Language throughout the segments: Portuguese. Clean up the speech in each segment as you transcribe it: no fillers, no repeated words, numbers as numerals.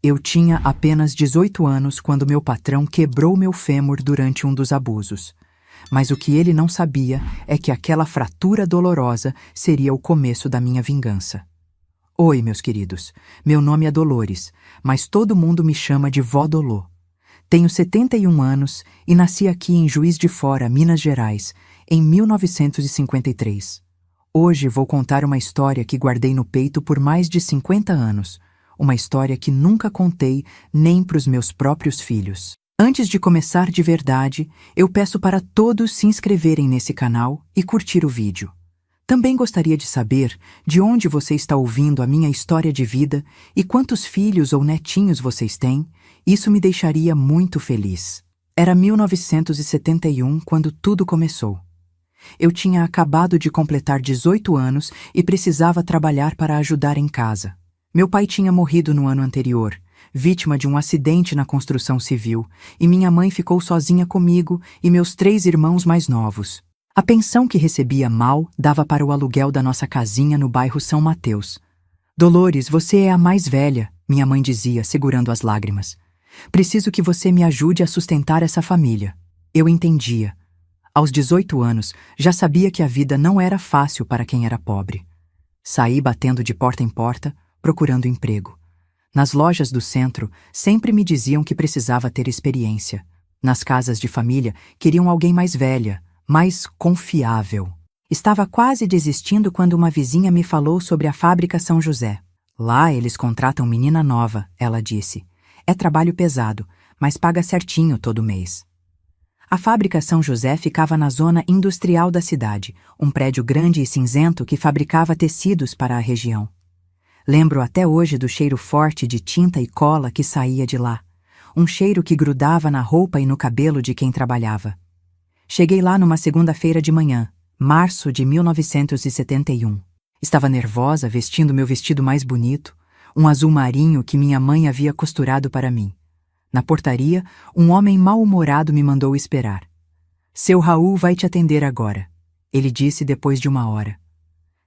Eu tinha apenas 18 anos quando meu patrão quebrou meu fêmur durante um dos abusos. Mas o que ele não sabia é que aquela fratura dolorosa seria o começo da minha vingança. Oi, meus queridos. Meu nome é Dolores, mas todo mundo me chama de Vó Dolô. Tenho 71 anos e nasci aqui em Juiz de Fora, Minas Gerais, em 1953. Hoje vou contar uma história que guardei no peito por mais de 50 anos. Uma história que nunca contei nem para os meus próprios filhos. Antes de começar de verdade, eu peço para todos se inscreverem nesse canal e curtir o vídeo. Também gostaria de saber de onde você está ouvindo a minha história de vida e quantos filhos ou netinhos vocês têm. Isso me deixaria muito feliz. Era 1971 quando tudo começou. Eu tinha acabado de completar 18 anos e precisava trabalhar para ajudar em casa. Meu pai tinha morrido no ano anterior, vítima de um acidente na construção civil, e minha mãe ficou sozinha comigo e meus 3 irmãos mais novos. A pensão que recebia mal dava para o aluguel da nossa casinha no bairro São Mateus. Dolores, você é a mais velha, minha mãe dizia, segurando as lágrimas. Preciso que você me ajude a sustentar essa família. Eu entendia. Aos 18 anos, já sabia que a vida não era fácil para quem era pobre. Saí batendo de porta em porta, procurando emprego. Nas lojas do centro, sempre me diziam que precisava ter experiência. Nas casas de família, queriam alguém mais velha, mais confiável. Estava quase desistindo quando uma vizinha me falou sobre a fábrica São José. Lá eles contratam menina nova, ela disse. É trabalho pesado, mas paga certinho todo mês. A fábrica São José ficava na zona industrial da cidade, um prédio grande e cinzento que fabricava tecidos para a região. Lembro até hoje do cheiro forte de tinta e cola que saía de lá, um cheiro que grudava na roupa e no cabelo de quem trabalhava. Cheguei lá numa segunda-feira de manhã, março de 1971. Estava nervosa, vestindo meu vestido mais bonito, um azul marinho que minha mãe havia costurado para mim. Na portaria, um homem mal-humorado me mandou esperar. Seu Raul vai te atender agora, ele disse depois de uma hora.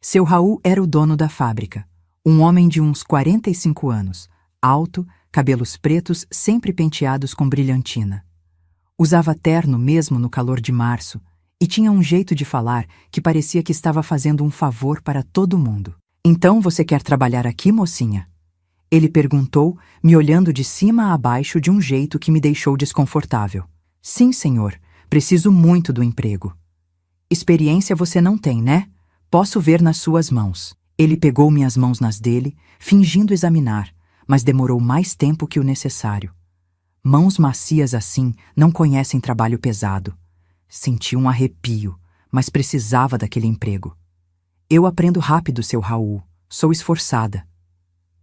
Seu Raul era o dono da fábrica, um homem de uns 45 anos, alto, cabelos pretos sempre penteados com brilhantina. Usava terno mesmo no calor de março e tinha um jeito de falar que parecia que estava fazendo um favor para todo mundo. Então você quer trabalhar aqui, mocinha? Ele perguntou, me olhando de cima a baixo de um jeito que me deixou desconfortável. Sim, senhor, preciso muito do emprego. Experiência você não tem, né? Posso ver nas suas mãos. Ele pegou minhas mãos nas dele, fingindo examinar, mas demorou mais tempo que o necessário. Mãos macias assim não conhecem trabalho pesado. Senti um arrepio, mas precisava daquele emprego. Eu aprendo rápido, seu Raul. Sou esforçada.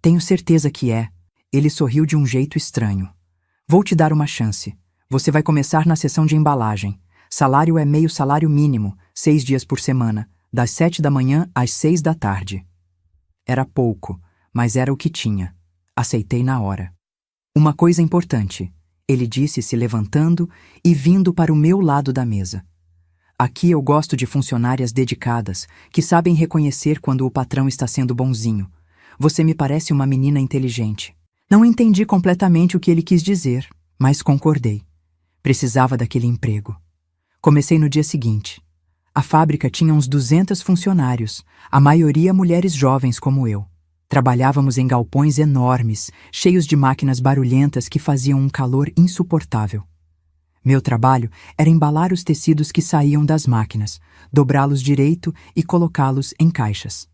Tenho certeza que é. Ele sorriu de um jeito estranho. Vou te dar uma chance. Você vai começar na seção de embalagem. Salário é meio salário mínimo, 6 dias por semana, das 7 da manhã às 6 da tarde. Era pouco, mas era o que tinha. Aceitei na hora. Uma coisa importante, ele disse se levantando e vindo para o meu lado da mesa. Aqui eu gosto de funcionárias dedicadas, que sabem reconhecer quando o patrão está sendo bonzinho. Você me parece uma menina inteligente. Não entendi completamente o que ele quis dizer, mas concordei. Precisava daquele emprego. Comecei no dia seguinte. A fábrica tinha uns 200 funcionários, a maioria mulheres jovens como eu. Trabalhávamos em galpões enormes, cheios de máquinas barulhentas que faziam um calor insuportável. Meu trabalho era embalar os tecidos que saíam das máquinas, dobrá-los direito e colocá-los em caixas.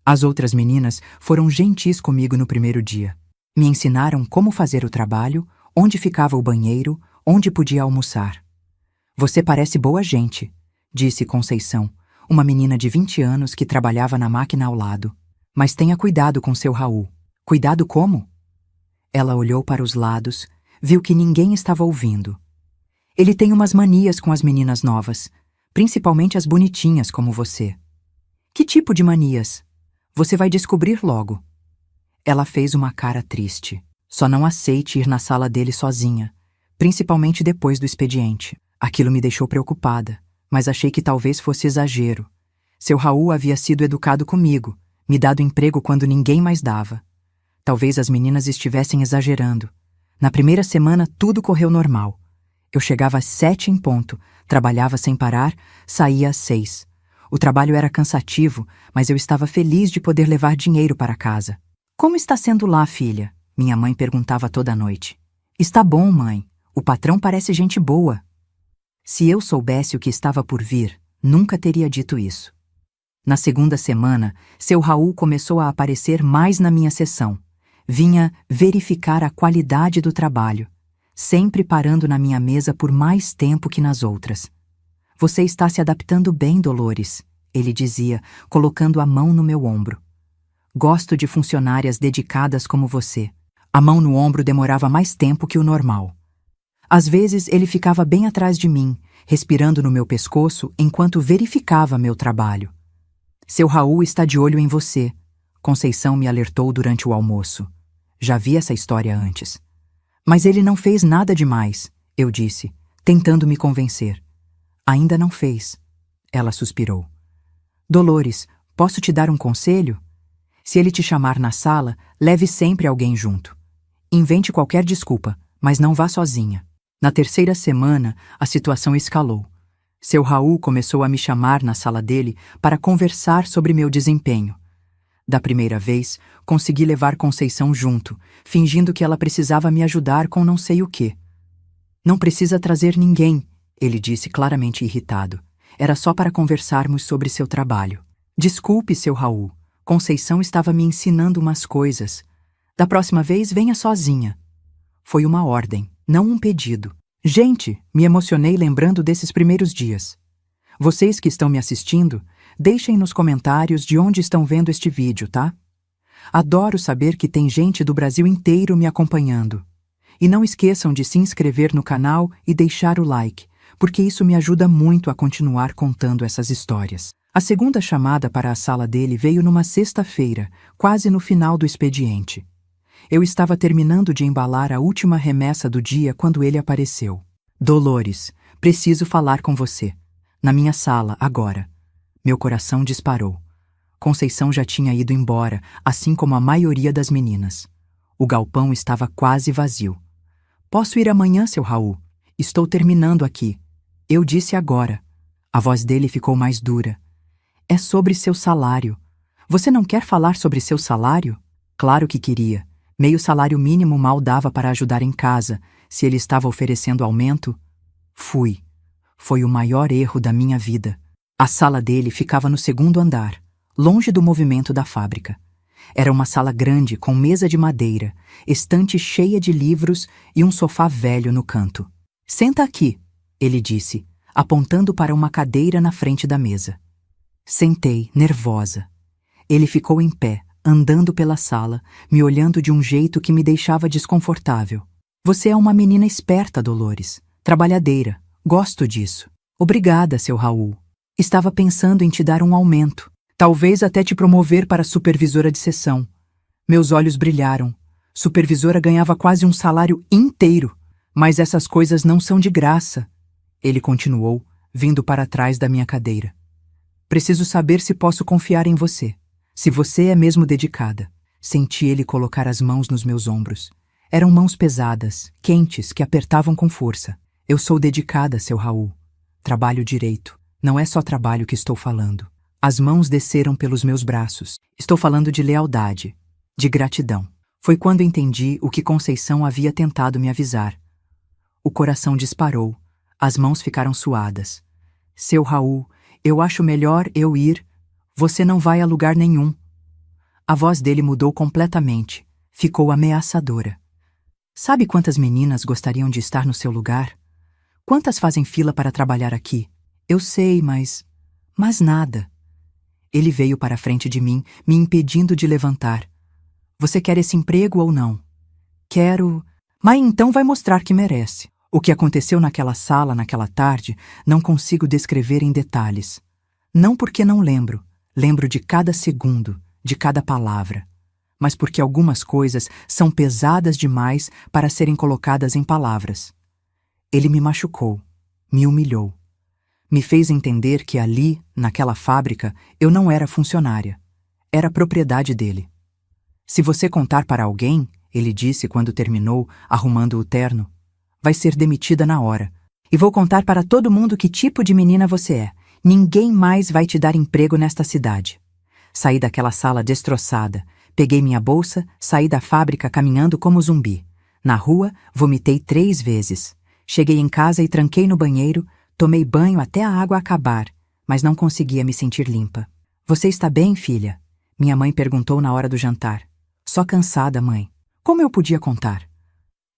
As outras meninas foram gentis comigo no primeiro dia. Me ensinaram como fazer o trabalho, onde ficava o banheiro, onde podia almoçar. Você parece boa gente, disse Conceição, uma menina de 20 anos que trabalhava na máquina ao lado. Mas tenha cuidado com seu Raul. Cuidado como? Ela olhou para os lados, viu que ninguém estava ouvindo. Ele tem umas manias com as meninas novas, principalmente as bonitinhas como você. Que tipo de manias? Você vai descobrir logo. Ela fez uma cara triste. Só não aceite ir na sala dele sozinha, principalmente depois do expediente. Aquilo me deixou preocupada, mas achei que talvez fosse exagero. Seu Raul havia sido educado comigo, me dado emprego quando ninguém mais dava. Talvez as meninas estivessem exagerando. Na primeira semana, tudo correu normal. Eu chegava às 7 em ponto, trabalhava sem parar, saía às 6. O trabalho era cansativo, mas eu estava feliz de poder levar dinheiro para casa. Como está sendo lá, filha? Minha mãe perguntava toda noite. Está bom, mãe. O patrão parece gente boa. Se eu soubesse o que estava por vir, nunca teria dito isso. Na segunda semana, seu Raul começou a aparecer mais na minha seção. Vinha verificar a qualidade do trabalho, sempre parando na minha mesa por mais tempo que nas outras. Você está se adaptando bem, Dolores, ele dizia, colocando a mão no meu ombro. Gosto de funcionárias dedicadas como você. A mão no ombro demorava mais tempo que o normal. Às vezes ele ficava bem atrás de mim, respirando no meu pescoço enquanto verificava meu trabalho. Seu Raul está de olho em você, Conceição me alertou durante o almoço. Já vi essa história antes. Mas ele não fez nada demais, eu disse, tentando me convencer. Ainda não fez. Ela suspirou. Dolores, posso te dar um conselho? Se ele te chamar na sala, leve sempre alguém junto. Invente qualquer desculpa, mas não vá sozinha. Na terceira semana, a situação escalou. Seu Raul começou a me chamar na sala dele para conversar sobre meu desempenho. Da primeira vez, consegui levar Conceição junto, fingindo que ela precisava me ajudar com não sei o quê. Não precisa trazer ninguém, ele disse claramente irritado. Era só para conversarmos sobre seu trabalho. Desculpe, seu Raul. Conceição estava me ensinando umas coisas. Da próxima vez, venha sozinha. Foi uma ordem, não um pedido. Gente, me emocionei lembrando desses primeiros dias. Vocês que estão me assistindo, deixem nos comentários de onde estão vendo este vídeo, tá? Adoro saber que tem gente do Brasil inteiro me acompanhando. E não esqueçam de se inscrever no canal e deixar o like, porque isso me ajuda muito a continuar contando essas histórias. A segunda chamada para a sala dele veio numa sexta-feira, quase no final do expediente. Eu estava terminando de embalar a última remessa do dia quando ele apareceu. Dolores, preciso falar com você. Na minha sala, agora. Meu coração disparou. Conceição já tinha ido embora, assim como a maioria das meninas. O galpão estava quase vazio. Posso ir amanhã, seu Raul? Estou terminando aqui. Eu disse agora. A voz dele ficou mais dura. É sobre seu salário. Você não quer falar sobre seu salário? Claro que queria. Meio salário mínimo mal dava para ajudar em casa. Se ele estava oferecendo aumento, fui. Foi o maior erro da minha vida. A sala dele ficava no segundo andar, longe do movimento da fábrica. Era uma sala grande com mesa de madeira, estante cheia de livros e um sofá velho no canto. Senta aqui, ele disse, apontando para uma cadeira na frente da mesa. Sentei, nervosa. Ele ficou em pé, andando pela sala, me olhando de um jeito que me deixava desconfortável. Você é uma menina esperta, Dolores. Trabalhadeira. Gosto disso. Obrigada, seu Raul. Estava pensando em te dar um aumento. Talvez até te promover para supervisora de seção. Meus olhos brilharam. Supervisora ganhava quase um salário inteiro. Mas essas coisas não são de graça. Ele continuou, vindo para trás da minha cadeira. Preciso saber se posso confiar em você. Se você é mesmo dedicada. Senti ele colocar as mãos nos meus ombros. Eram mãos pesadas, quentes, que apertavam com força. Eu sou dedicada, seu Raul. Trabalho direito. Não é só trabalho que estou falando. As mãos desceram pelos meus braços. Estou falando de lealdade, de gratidão. Foi quando entendi o que Conceição havia tentado me avisar. O coração disparou. As mãos ficaram suadas. Seu Raul, eu acho melhor eu ir. Você não vai a lugar nenhum. A voz dele mudou completamente. Ficou ameaçadora. Sabe quantas meninas gostariam de estar no seu lugar? Quantas fazem fila para trabalhar aqui? Eu sei, mas nada. Ele veio para a frente de mim, me impedindo de levantar. Você quer esse emprego ou não? Quero. Mas então vai mostrar que merece. O que aconteceu naquela sala, naquela tarde, não consigo descrever em detalhes. Não porque não lembro. Lembro de cada segundo, de cada palavra. Mas porque algumas coisas são pesadas demais para serem colocadas em palavras. Ele me machucou, me humilhou. Me fez entender que ali, naquela fábrica, eu não era funcionária. Era propriedade dele. Se você contar para alguém, ele disse quando terminou, arrumando o terno, vai ser demitida na hora. E vou contar para todo mundo que tipo de menina você é. Ninguém mais vai te dar emprego nesta cidade. Saí daquela sala destroçada. Peguei minha bolsa, saí da fábrica caminhando como zumbi. Na rua, vomitei 3 vezes. Cheguei em casa e tranquei no banheiro, tomei banho até a água acabar, mas não conseguia me sentir limpa. Você está bem, filha? Minha mãe perguntou na hora do jantar. Só cansada, mãe. Como eu podia contar?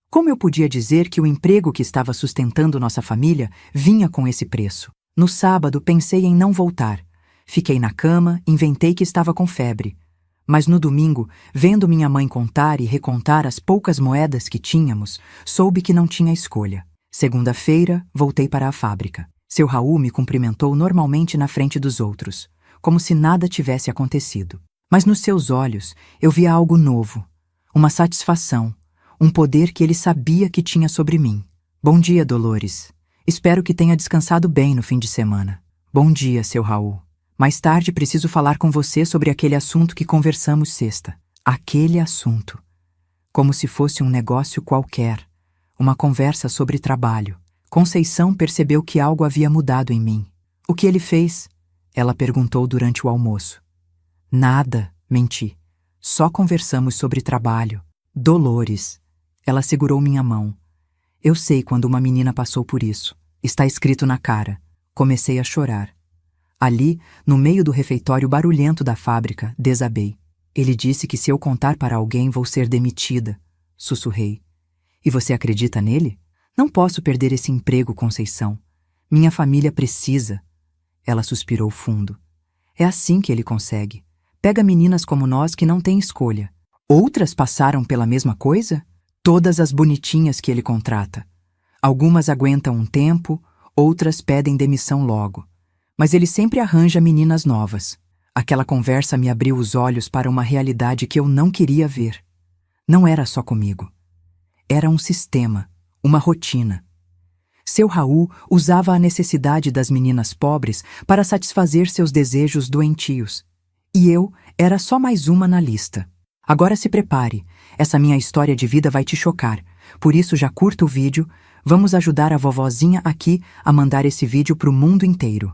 Como eu podia dizer que o emprego que estava sustentando nossa família vinha com esse preço? No sábado, pensei em não voltar. Fiquei na cama, inventei que estava com febre. Mas no domingo, vendo minha mãe contar e recontar as poucas moedas que tínhamos, soube que não tinha escolha. Segunda-feira, voltei para a fábrica. Seu Raul me cumprimentou normalmente na frente dos outros, como se nada tivesse acontecido. Mas nos seus olhos, eu via algo novo, uma satisfação, um poder que ele sabia que tinha sobre mim. Bom dia, Dolores. Espero que tenha descansado bem no fim de semana. Bom dia, seu Raul. Mais tarde preciso falar com você sobre aquele assunto que conversamos sexta. Aquele assunto. Como se fosse um negócio qualquer. Uma conversa sobre trabalho. Conceição percebeu que algo havia mudado em mim. O que ele fez? Ela perguntou durante o almoço. Nada, menti. Só conversamos sobre trabalho. Dolores. Ela segurou minha mão. Eu sei quando uma menina passou por isso. Está escrito na cara. Comecei a chorar. Ali, no meio do refeitório barulhento da fábrica, desabei. Ele disse que se eu contar para alguém vou ser demitida. Sussurrei. E você acredita nele? Não posso perder esse emprego, Conceição. Minha família precisa. Ela suspirou fundo. É assim que ele consegue. Pega meninas como nós que não têm escolha. Outras passaram pela mesma coisa? Todas as bonitinhas que ele contrata. Algumas aguentam um tempo, outras pedem demissão logo. Mas ele sempre arranja meninas novas. Aquela conversa me abriu os olhos para uma realidade que eu não queria ver. Não era só comigo. Era um sistema, uma rotina. Seu Raul usava a necessidade das meninas pobres para satisfazer seus desejos doentios. E eu era só mais uma na lista. Agora se prepare, essa minha história de vida vai te chocar. Por isso já curta o vídeo, vamos ajudar a vovozinha aqui a mandar esse vídeo para o mundo inteiro.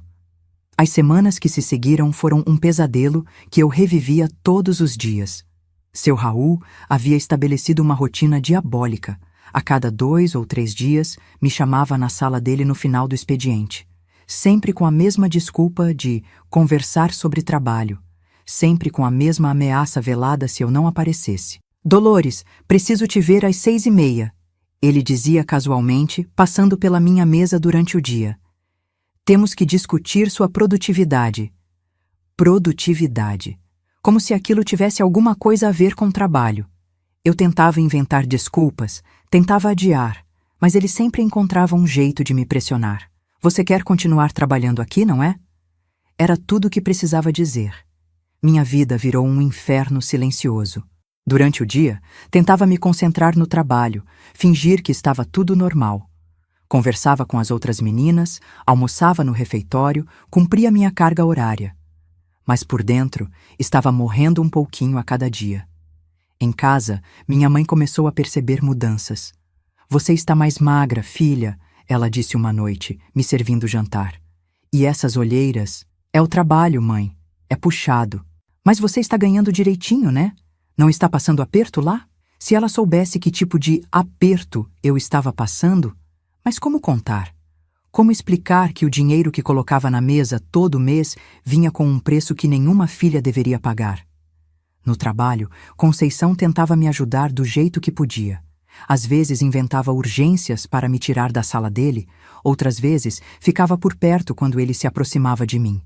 As semanas que se seguiram foram um pesadelo que eu revivia todos os dias. Seu Raul havia estabelecido uma rotina diabólica. A cada 2 ou 3 dias, me chamava na sala dele no final do expediente. Sempre com a mesma desculpa de conversar sobre trabalho. Sempre com a mesma ameaça velada se eu não aparecesse. Dolores, preciso te ver às 6h30. Ele dizia casualmente, passando pela minha mesa durante o dia. Temos que discutir sua produtividade. Produtividade. Como se aquilo tivesse alguma coisa a ver com trabalho. Eu tentava inventar desculpas, tentava adiar, mas ele sempre encontrava um jeito de me pressionar. Você quer continuar trabalhando aqui, não é? Era tudo o que precisava dizer. Minha vida virou um inferno silencioso. Durante o dia, tentava me concentrar no trabalho, fingir que estava tudo normal. Conversava com as outras meninas, almoçava no refeitório, cumpria minha carga horária. Mas por dentro, estava morrendo um pouquinho a cada dia. Em casa, minha mãe começou a perceber mudanças. Você está mais magra, filha, ela disse uma noite, me servindo jantar. E essas olheiras? É o trabalho, mãe. É puxado. Mas você está ganhando direitinho, né? Não está passando aperto lá? Se ela soubesse que tipo de aperto eu estava passando... Mas como contar? Como explicar que o dinheiro que colocava na mesa todo mês vinha com um preço que nenhuma filha deveria pagar? No trabalho, Conceição tentava me ajudar do jeito que podia. Às vezes inventava urgências para me tirar da sala dele, outras vezes ficava por perto quando ele se aproximava de mim.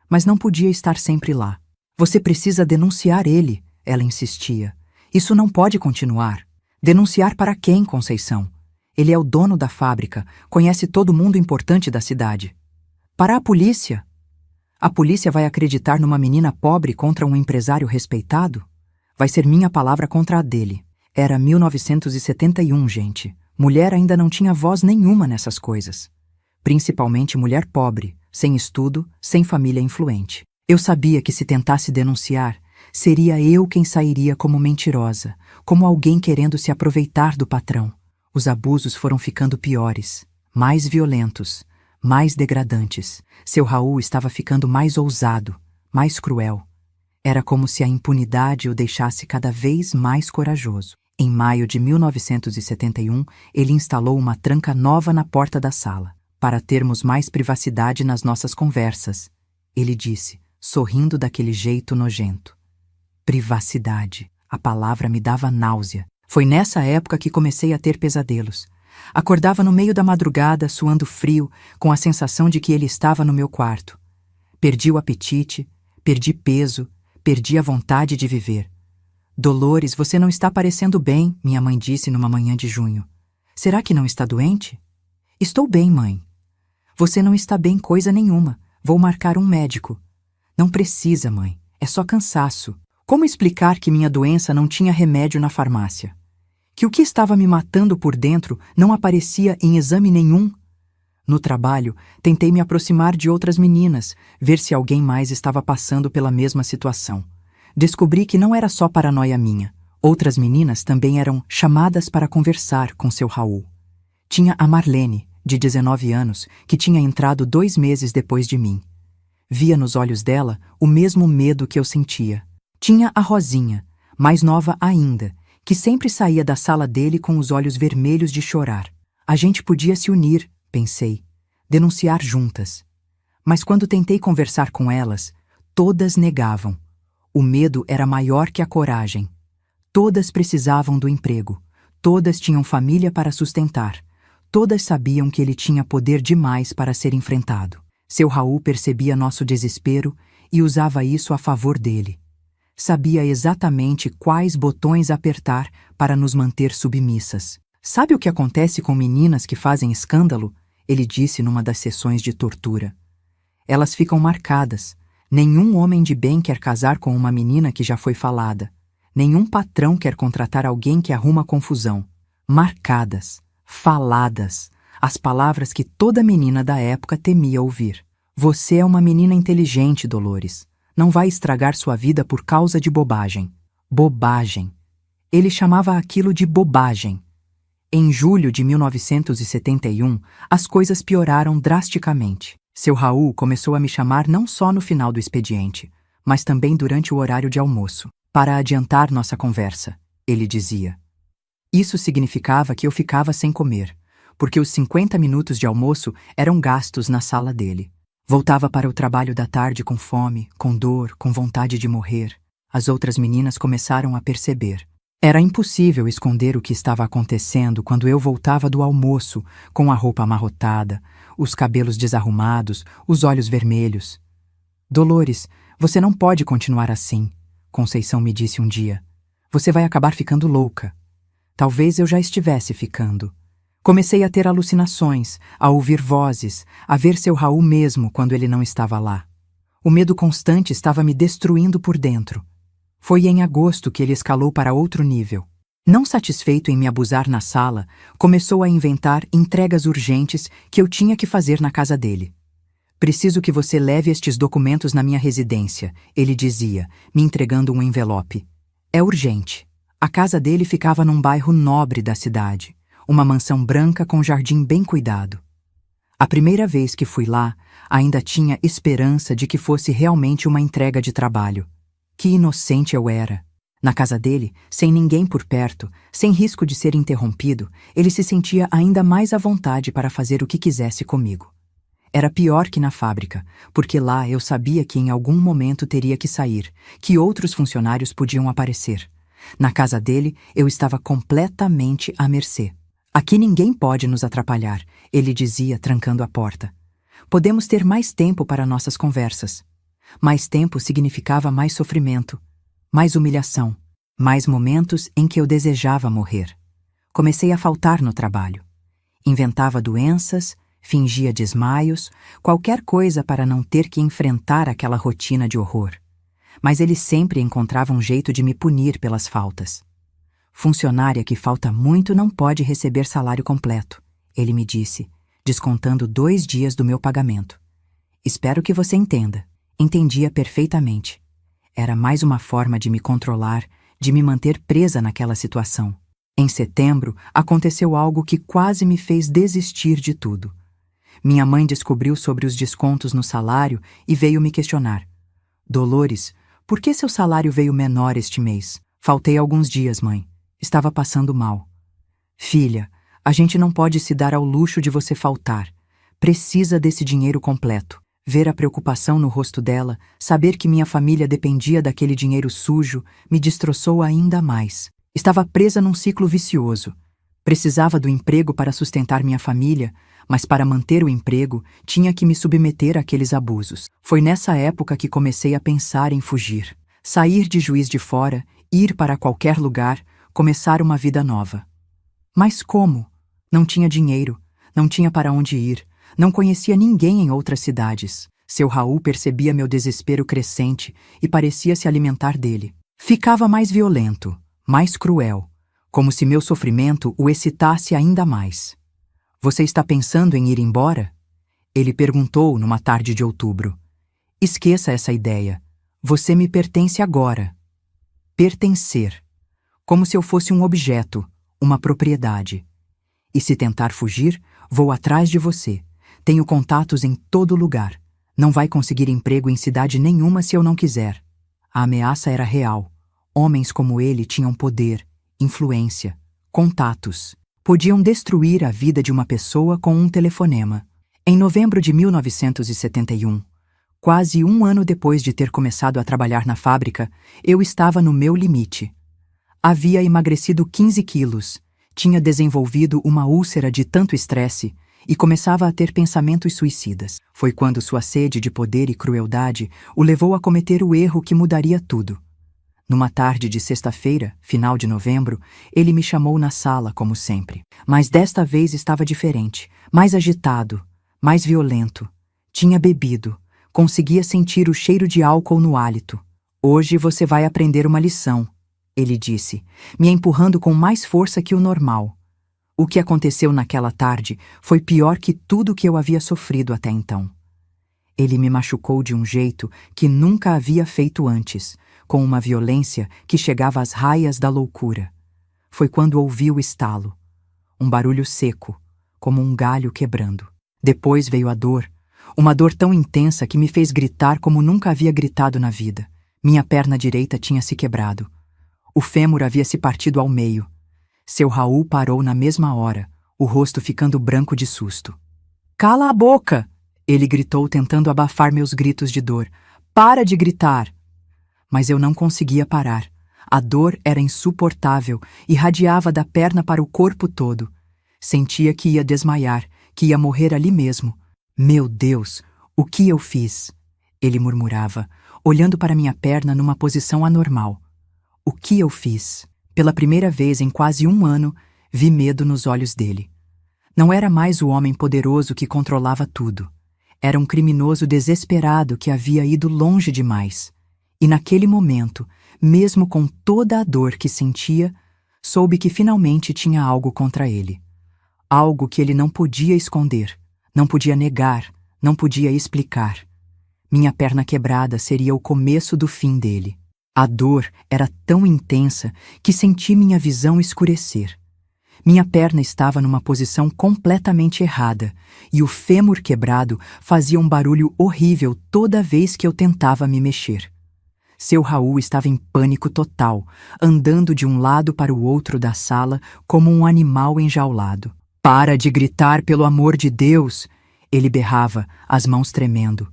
Mas não podia estar sempre lá. Você precisa denunciar ele, ela insistia. Isso não pode continuar. Denunciar para quem, Conceição? Ele é o dono da fábrica, conhece todo mundo importante da cidade. Para a polícia? A polícia vai acreditar numa menina pobre contra um empresário respeitado? Vai ser minha palavra contra a dele. Era 1971, gente. Mulher ainda não tinha voz nenhuma nessas coisas. Principalmente mulher pobre, sem estudo, sem família influente. Eu sabia que se tentasse denunciar, Seria eu quem sairia como mentirosa, como alguém querendo se aproveitar do patrão. Os abusos foram ficando piores, mais violentos, mais degradantes. Seu Raul estava ficando mais ousado, mais cruel. Era como se a impunidade o deixasse cada vez mais corajoso. Em maio de 1971, ele instalou uma tranca nova na porta da sala, para termos mais privacidade nas nossas conversas. Ele disse, sorrindo daquele jeito nojento. Privacidade. A palavra me dava náusea. Foi nessa época que comecei a ter pesadelos. Acordava no meio da madrugada, suando frio, com a sensação de que ele estava no meu quarto. Perdi o apetite, perdi peso, perdi a vontade de viver. Dolores, você não está parecendo bem, minha mãe disse numa manhã de junho. Será que não está doente? Estou bem, mãe. Você não está bem coisa nenhuma. Vou marcar um médico. Não precisa, mãe. É só cansaço. Como explicar que minha doença não tinha remédio na farmácia? Que o que estava me matando por dentro não aparecia em exame nenhum? No trabalho, tentei me aproximar de outras meninas, ver se alguém mais estava passando pela mesma situação. Descobri que não era só paranoia minha. Outras meninas também eram chamadas para conversar com seu Raul. Tinha a Marlene, de 19 anos, que tinha entrado 2 meses depois de mim. Via nos olhos dela o mesmo medo que eu sentia. Tinha a Rosinha, mais nova ainda, que sempre saía da sala dele com os olhos vermelhos de chorar. A gente podia se unir, pensei, denunciar juntas. Mas quando tentei conversar com elas, todas negavam. O medo era maior que a coragem. Todas precisavam do emprego. Todas tinham família para sustentar. Todas sabiam que ele tinha poder demais para ser enfrentado. Seu Raul percebia nosso desespero e usava isso a favor dele. Sabia exatamente quais botões apertar para nos manter submissas. Sabe o que acontece com meninas que fazem escândalo? Ele disse numa das sessões de tortura. Elas ficam marcadas. Nenhum homem de bem quer casar com uma menina que já foi falada. Nenhum patrão quer contratar alguém que arruma confusão. Marcadas, faladas, as palavras que toda menina da época temia ouvir. Você é uma menina inteligente, Dolores. Não vai estragar sua vida por causa de bobagem. Bobagem. Ele chamava aquilo de bobagem. Em julho de 1971, as coisas pioraram drasticamente. Seu Raul começou a me chamar não só no final do expediente, mas também durante o horário de almoço, para adiantar nossa conversa, ele dizia. Isso significava que eu ficava sem comer, porque os 50 minutos de almoço eram gastos na sala dele. Voltava para o trabalho da tarde com fome, com dor, com vontade de morrer. As outras meninas começaram a perceber. Era impossível esconder o que estava acontecendo quando eu voltava do almoço, com a roupa amarrotada, os cabelos desarrumados, os olhos vermelhos. Dolores, você não pode continuar assim, Conceição me disse um dia. Você vai acabar ficando louca. Talvez eu já estivesse ficando. Comecei a ter alucinações, a ouvir vozes, a ver seu Raul mesmo quando ele não estava lá. O medo constante estava me destruindo por dentro. Foi em agosto que ele escalou para outro nível. Não satisfeito em me abusar na sala, começou a inventar entregas urgentes que eu tinha que fazer na casa dele. Preciso que você leve estes documentos na minha residência, ele dizia, me entregando um envelope. É urgente. A casa dele ficava num bairro nobre da cidade, uma mansão branca com jardim bem cuidado. A primeira vez que fui lá, ainda tinha esperança de que fosse realmente uma entrega de trabalho. Que inocente eu era! Na casa dele, sem ninguém por perto, sem risco de ser interrompido, ele se sentia ainda mais à vontade para fazer o que quisesse comigo. Era pior que na fábrica, porque lá eu sabia que em algum momento teria que sair, que outros funcionários podiam aparecer. Na casa dele, eu estava completamente à mercê. Aqui ninguém pode nos atrapalhar, ele dizia, trancando a porta. Podemos ter mais tempo para nossas conversas. Mais tempo significava mais sofrimento, mais humilhação, mais momentos em que eu desejava morrer. Comecei a faltar no trabalho. Inventava doenças, fingia desmaios, qualquer coisa para não ter que enfrentar aquela rotina de horror. Mas ele sempre encontrava um jeito de me punir pelas faltas. Funcionária que falta muito não pode receber salário completo, ele me disse, descontando 2 dias do meu pagamento. Espero que você entenda. Entendia perfeitamente. Era mais uma forma de me controlar, de me manter presa naquela situação. Em setembro, aconteceu algo que quase me fez desistir de tudo. Minha mãe descobriu sobre os descontos no salário e veio me questionar. Dolores, por que seu salário veio menor este mês? Faltei alguns dias, mãe. Estava passando mal. Filha, a gente não pode se dar ao luxo de você faltar. Precisa desse dinheiro completo. Ver a preocupação no rosto dela, saber que minha família dependia daquele dinheiro sujo, me destroçou ainda mais. Estava presa num ciclo vicioso. Precisava do emprego para sustentar minha família, mas para manter o emprego, tinha que me submeter àqueles abusos. Foi nessa época que comecei a pensar em fugir. Sair de Juiz de Fora, ir para qualquer lugar, começar uma vida nova. Mas como? Não tinha dinheiro, não tinha para onde ir, não conhecia ninguém em outras cidades. Seu Raul percebia meu desespero crescente e parecia se alimentar dele. Ficava mais violento, mais cruel, como se meu sofrimento o excitasse ainda mais. Você está pensando em ir embora? Ele perguntou numa tarde de outubro. Esqueça essa ideia. Você me pertence agora. Pertencer. Como se eu fosse um objeto, uma propriedade. E se tentar fugir, vou atrás de você. Tenho contatos em todo lugar. Não vai conseguir emprego em cidade nenhuma se eu não quiser. A ameaça era real. Homens como ele tinham poder, influência, contatos. Podiam destruir a vida de uma pessoa com um telefonema. Em novembro de 1971, quase um ano depois de ter começado a trabalhar na fábrica, eu estava no meu limite. Havia emagrecido 15 quilos, tinha desenvolvido uma úlcera de tanto estresse e começava a ter pensamentos suicidas. Foi quando sua sede de poder e crueldade o levou a cometer o erro que mudaria tudo. Numa tarde de sexta-feira, final de novembro, ele me chamou na sala, como sempre. Mas desta vez estava diferente, mais agitado, mais violento. Tinha bebido, conseguia sentir o cheiro de álcool no hálito. Hoje você vai aprender uma lição, ele disse, me empurrando com mais força que o normal. O que aconteceu naquela tarde foi pior que tudo que eu havia sofrido até então. Ele me machucou de um jeito que nunca havia feito antes, com uma violência que chegava às raias da loucura. Foi quando ouvi o estalo. Um barulho seco, como um galho quebrando. Depois veio a dor, uma dor tão intensa que me fez gritar como nunca havia gritado na vida. Minha perna direita tinha se quebrado. O fêmur havia se partido ao meio. Seu Raul parou na mesma hora, o rosto ficando branco de susto. "Cala a boca!" Ele gritou, tentando abafar meus gritos de dor. "Para de gritar!" Mas eu não conseguia parar. A dor era insuportável, irradiava da perna para o corpo todo. Sentia que ia desmaiar, que ia morrer ali mesmo. "Meu Deus, o que eu fiz?" Ele murmurava, olhando para minha perna numa posição anormal. O que eu fiz? Pela primeira vez em quase um ano, vi medo nos olhos dele. Não era mais o homem poderoso que controlava tudo. Era um criminoso desesperado que havia ido longe demais. E naquele momento, mesmo com toda a dor que sentia, soube que finalmente tinha algo contra ele. Algo que ele não podia esconder, não podia negar, não podia explicar. Minha perna quebrada seria o começo do fim dele. A dor era tão intensa que senti minha visão escurecer. Minha perna estava numa posição completamente errada e o fêmur quebrado fazia um barulho horrível toda vez que eu tentava me mexer. Seu Raul estava em pânico total, andando de um lado para o outro da sala como um animal enjaulado. "Para de gritar, pelo amor de Deus!" Ele berrava, as mãos tremendo.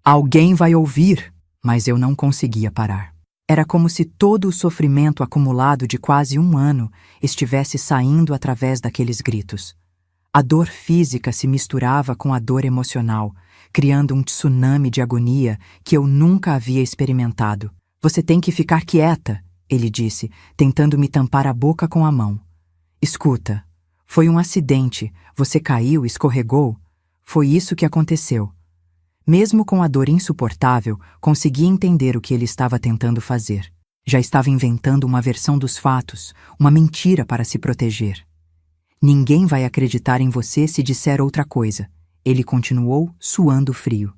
"Alguém vai ouvir!" Mas eu não conseguia parar. Era como se todo o sofrimento acumulado de quase um ano estivesse saindo através daqueles gritos. A dor física se misturava com a dor emocional, criando um tsunami de agonia que eu nunca havia experimentado. "Você tem que ficar quieta", ele disse, tentando me tampar a boca com a mão. "Escuta, foi um acidente, você caiu, escorregou. Foi isso que aconteceu." Mesmo com a dor insuportável, consegui entender o que ele estava tentando fazer. Já estava inventando uma versão dos fatos, uma mentira para se proteger. "Ninguém vai acreditar em você se disser outra coisa", ele continuou, suando frio.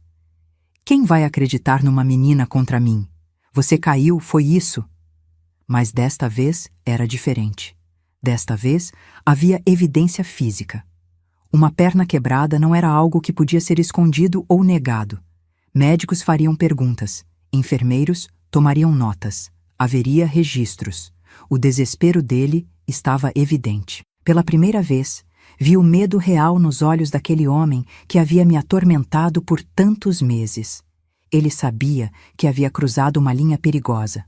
"Quem vai acreditar numa menina contra mim? Você caiu, foi isso? Mas desta vez era diferente. Desta vez havia evidência física. Uma perna quebrada não era algo que podia ser escondido ou negado. Médicos fariam perguntas, enfermeiros tomariam notas, haveria registros. O desespero dele estava evidente. Pela primeira vez, vi o medo real nos olhos daquele homem que havia me atormentado por tantos meses. Ele sabia que havia cruzado uma linha perigosa.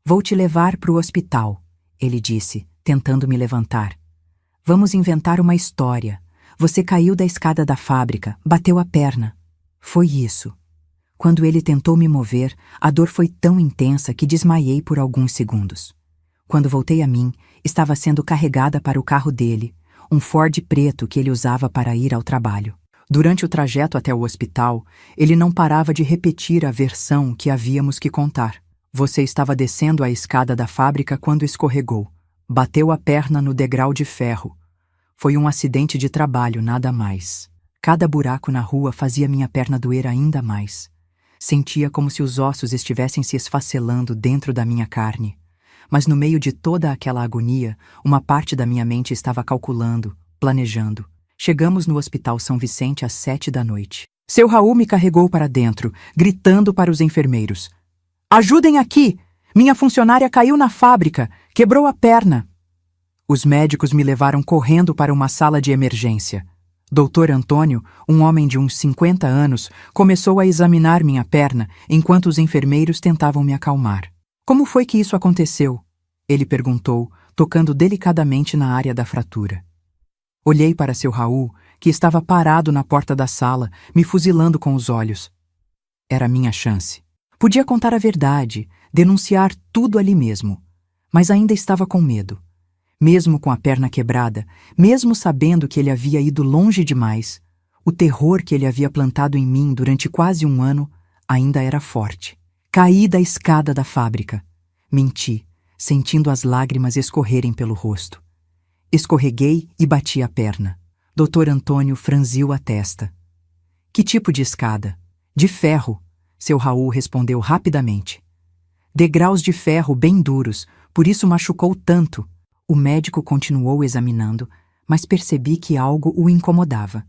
Vou te levar para o hospital, ele disse, tentando me levantar. Vamos inventar uma história. Você caiu da escada da fábrica, bateu a perna. Foi isso. Quando ele tentou me mover, a dor foi tão intensa que desmaiei por alguns segundos. Quando voltei a mim, estava sendo carregada para o carro dele, um Ford preto que ele usava para ir ao trabalho. Durante o trajeto até o hospital, ele não parava de repetir a versão que havíamos que contar. Você estava descendo a escada da fábrica quando escorregou. Bateu a perna no degrau de ferro. Foi um acidente de trabalho, nada mais. Cada buraco na rua fazia minha perna doer ainda mais. Sentia como se os ossos estivessem se esfacelando dentro da minha carne. Mas no meio de toda aquela agonia, uma parte da minha mente estava calculando, planejando. Chegamos no Hospital São Vicente às 7 da noite. Seu Raul me carregou para dentro, gritando para os enfermeiros. Ajudem aqui! Minha funcionária caiu na fábrica, quebrou a perna. Os médicos me levaram correndo para uma sala de emergência. Dr. Antônio, um homem de uns 50 anos, começou a examinar minha perna enquanto os enfermeiros tentavam me acalmar. Como foi que isso aconteceu? Ele perguntou, tocando delicadamente na área da fratura. Olhei para seu Raul, que estava parado na porta da sala, me fuzilando com os olhos. Era minha chance. Podia contar a verdade, denunciar tudo ali mesmo, mas ainda estava com medo. Mesmo com a perna quebrada, mesmo sabendo que ele havia ido longe demais, o terror que ele havia plantado em mim durante quase um ano ainda era forte. Caí da escada da fábrica. Menti, sentindo as lágrimas escorrerem pelo rosto. Escorreguei e bati a perna. Dr. Antônio franziu a testa. Que tipo de escada? De ferro, seu Raul respondeu rapidamente. Degraus de ferro bem duros, por isso machucou tanto. O médico continuou examinando, mas percebi que algo o incomodava.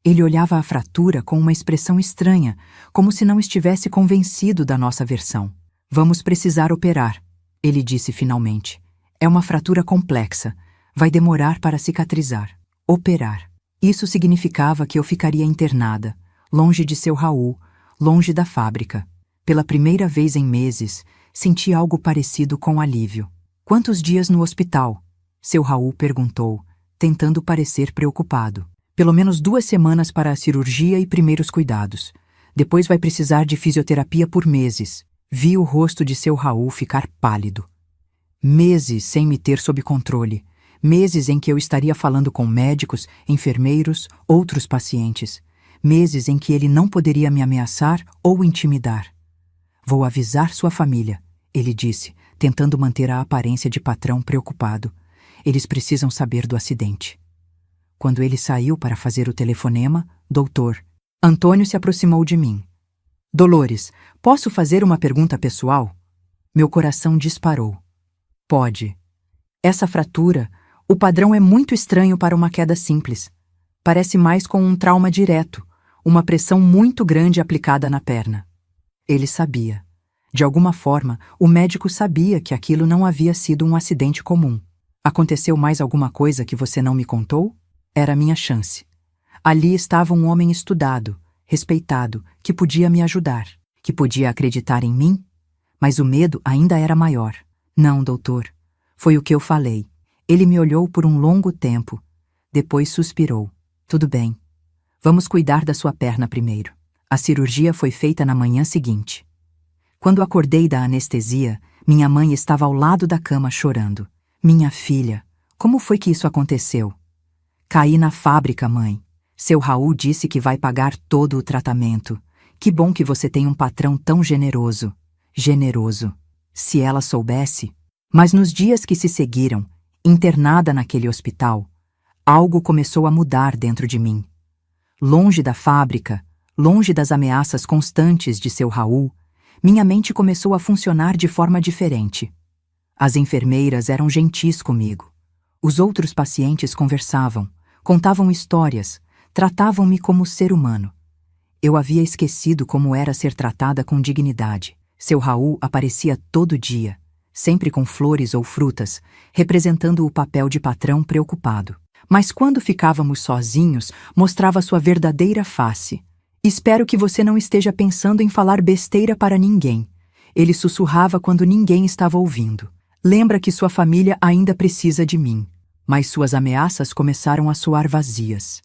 Ele olhava a fratura com uma expressão estranha, como se não estivesse convencido da nossa versão. Vamos precisar operar, ele disse finalmente. É uma fratura complexa. Vai demorar para cicatrizar. Operar. Isso significava que eu ficaria internada, longe de seu Raul, longe da fábrica. Pela primeira vez em meses, senti algo parecido com alívio. Quantos dias no hospital? Seu Raul perguntou, tentando parecer preocupado. Pelo menos 2 semanas para a cirurgia e primeiros cuidados. Depois vai precisar de fisioterapia por meses. Vi o rosto de seu Raul ficar pálido. Meses sem me ter sob controle. Meses em que eu estaria falando com médicos, enfermeiros, outros pacientes. Meses em que ele não poderia me ameaçar ou intimidar. Vou avisar sua família, ele disse, tentando manter a aparência de patrão preocupado. Eles precisam saber do acidente. Quando ele saiu para fazer o telefonema, doutor Antônio se aproximou de mim. Dolores, posso fazer uma pergunta pessoal? Meu coração disparou. Pode. Essa fratura, o padrão é muito estranho para uma queda simples. Parece mais com um trauma direto, uma pressão muito grande aplicada na perna. Ele sabia. De alguma forma, o médico sabia que aquilo não havia sido um acidente comum. Aconteceu mais alguma coisa que você não me contou? Era a minha chance. Ali estava um homem estudado, respeitado, que podia me ajudar, que podia acreditar em mim, mas o medo ainda era maior. Não, doutor. Foi o que eu falei. Ele me olhou por um longo tempo. Depois suspirou. Tudo bem. Vamos cuidar da sua perna primeiro. A cirurgia foi feita na manhã seguinte. Quando acordei da anestesia, minha mãe estava ao lado da cama chorando. Minha filha, como foi que isso aconteceu? Caí na fábrica, mãe. Seu Raul disse que vai pagar todo o tratamento. Que bom que você tem um patrão tão generoso. Generoso. Se ela soubesse. Mas nos dias que se seguiram, internada naquele hospital, algo começou a mudar dentro de mim. Longe da fábrica, longe das ameaças constantes de seu Raul, minha mente começou a funcionar de forma diferente. As enfermeiras eram gentis comigo. Os outros pacientes conversavam, contavam histórias, tratavam-me como ser humano. Eu havia esquecido como era ser tratada com dignidade. Seu Raul aparecia todo dia, sempre com flores ou frutas, representando o papel de patrão preocupado. Mas quando ficávamos sozinhos, mostrava sua verdadeira face. Espero que você não esteja pensando em falar besteira para ninguém. Ele sussurrava quando ninguém estava ouvindo. Lembra que sua família ainda precisa de mim. Mas suas ameaças começaram a soar vazias.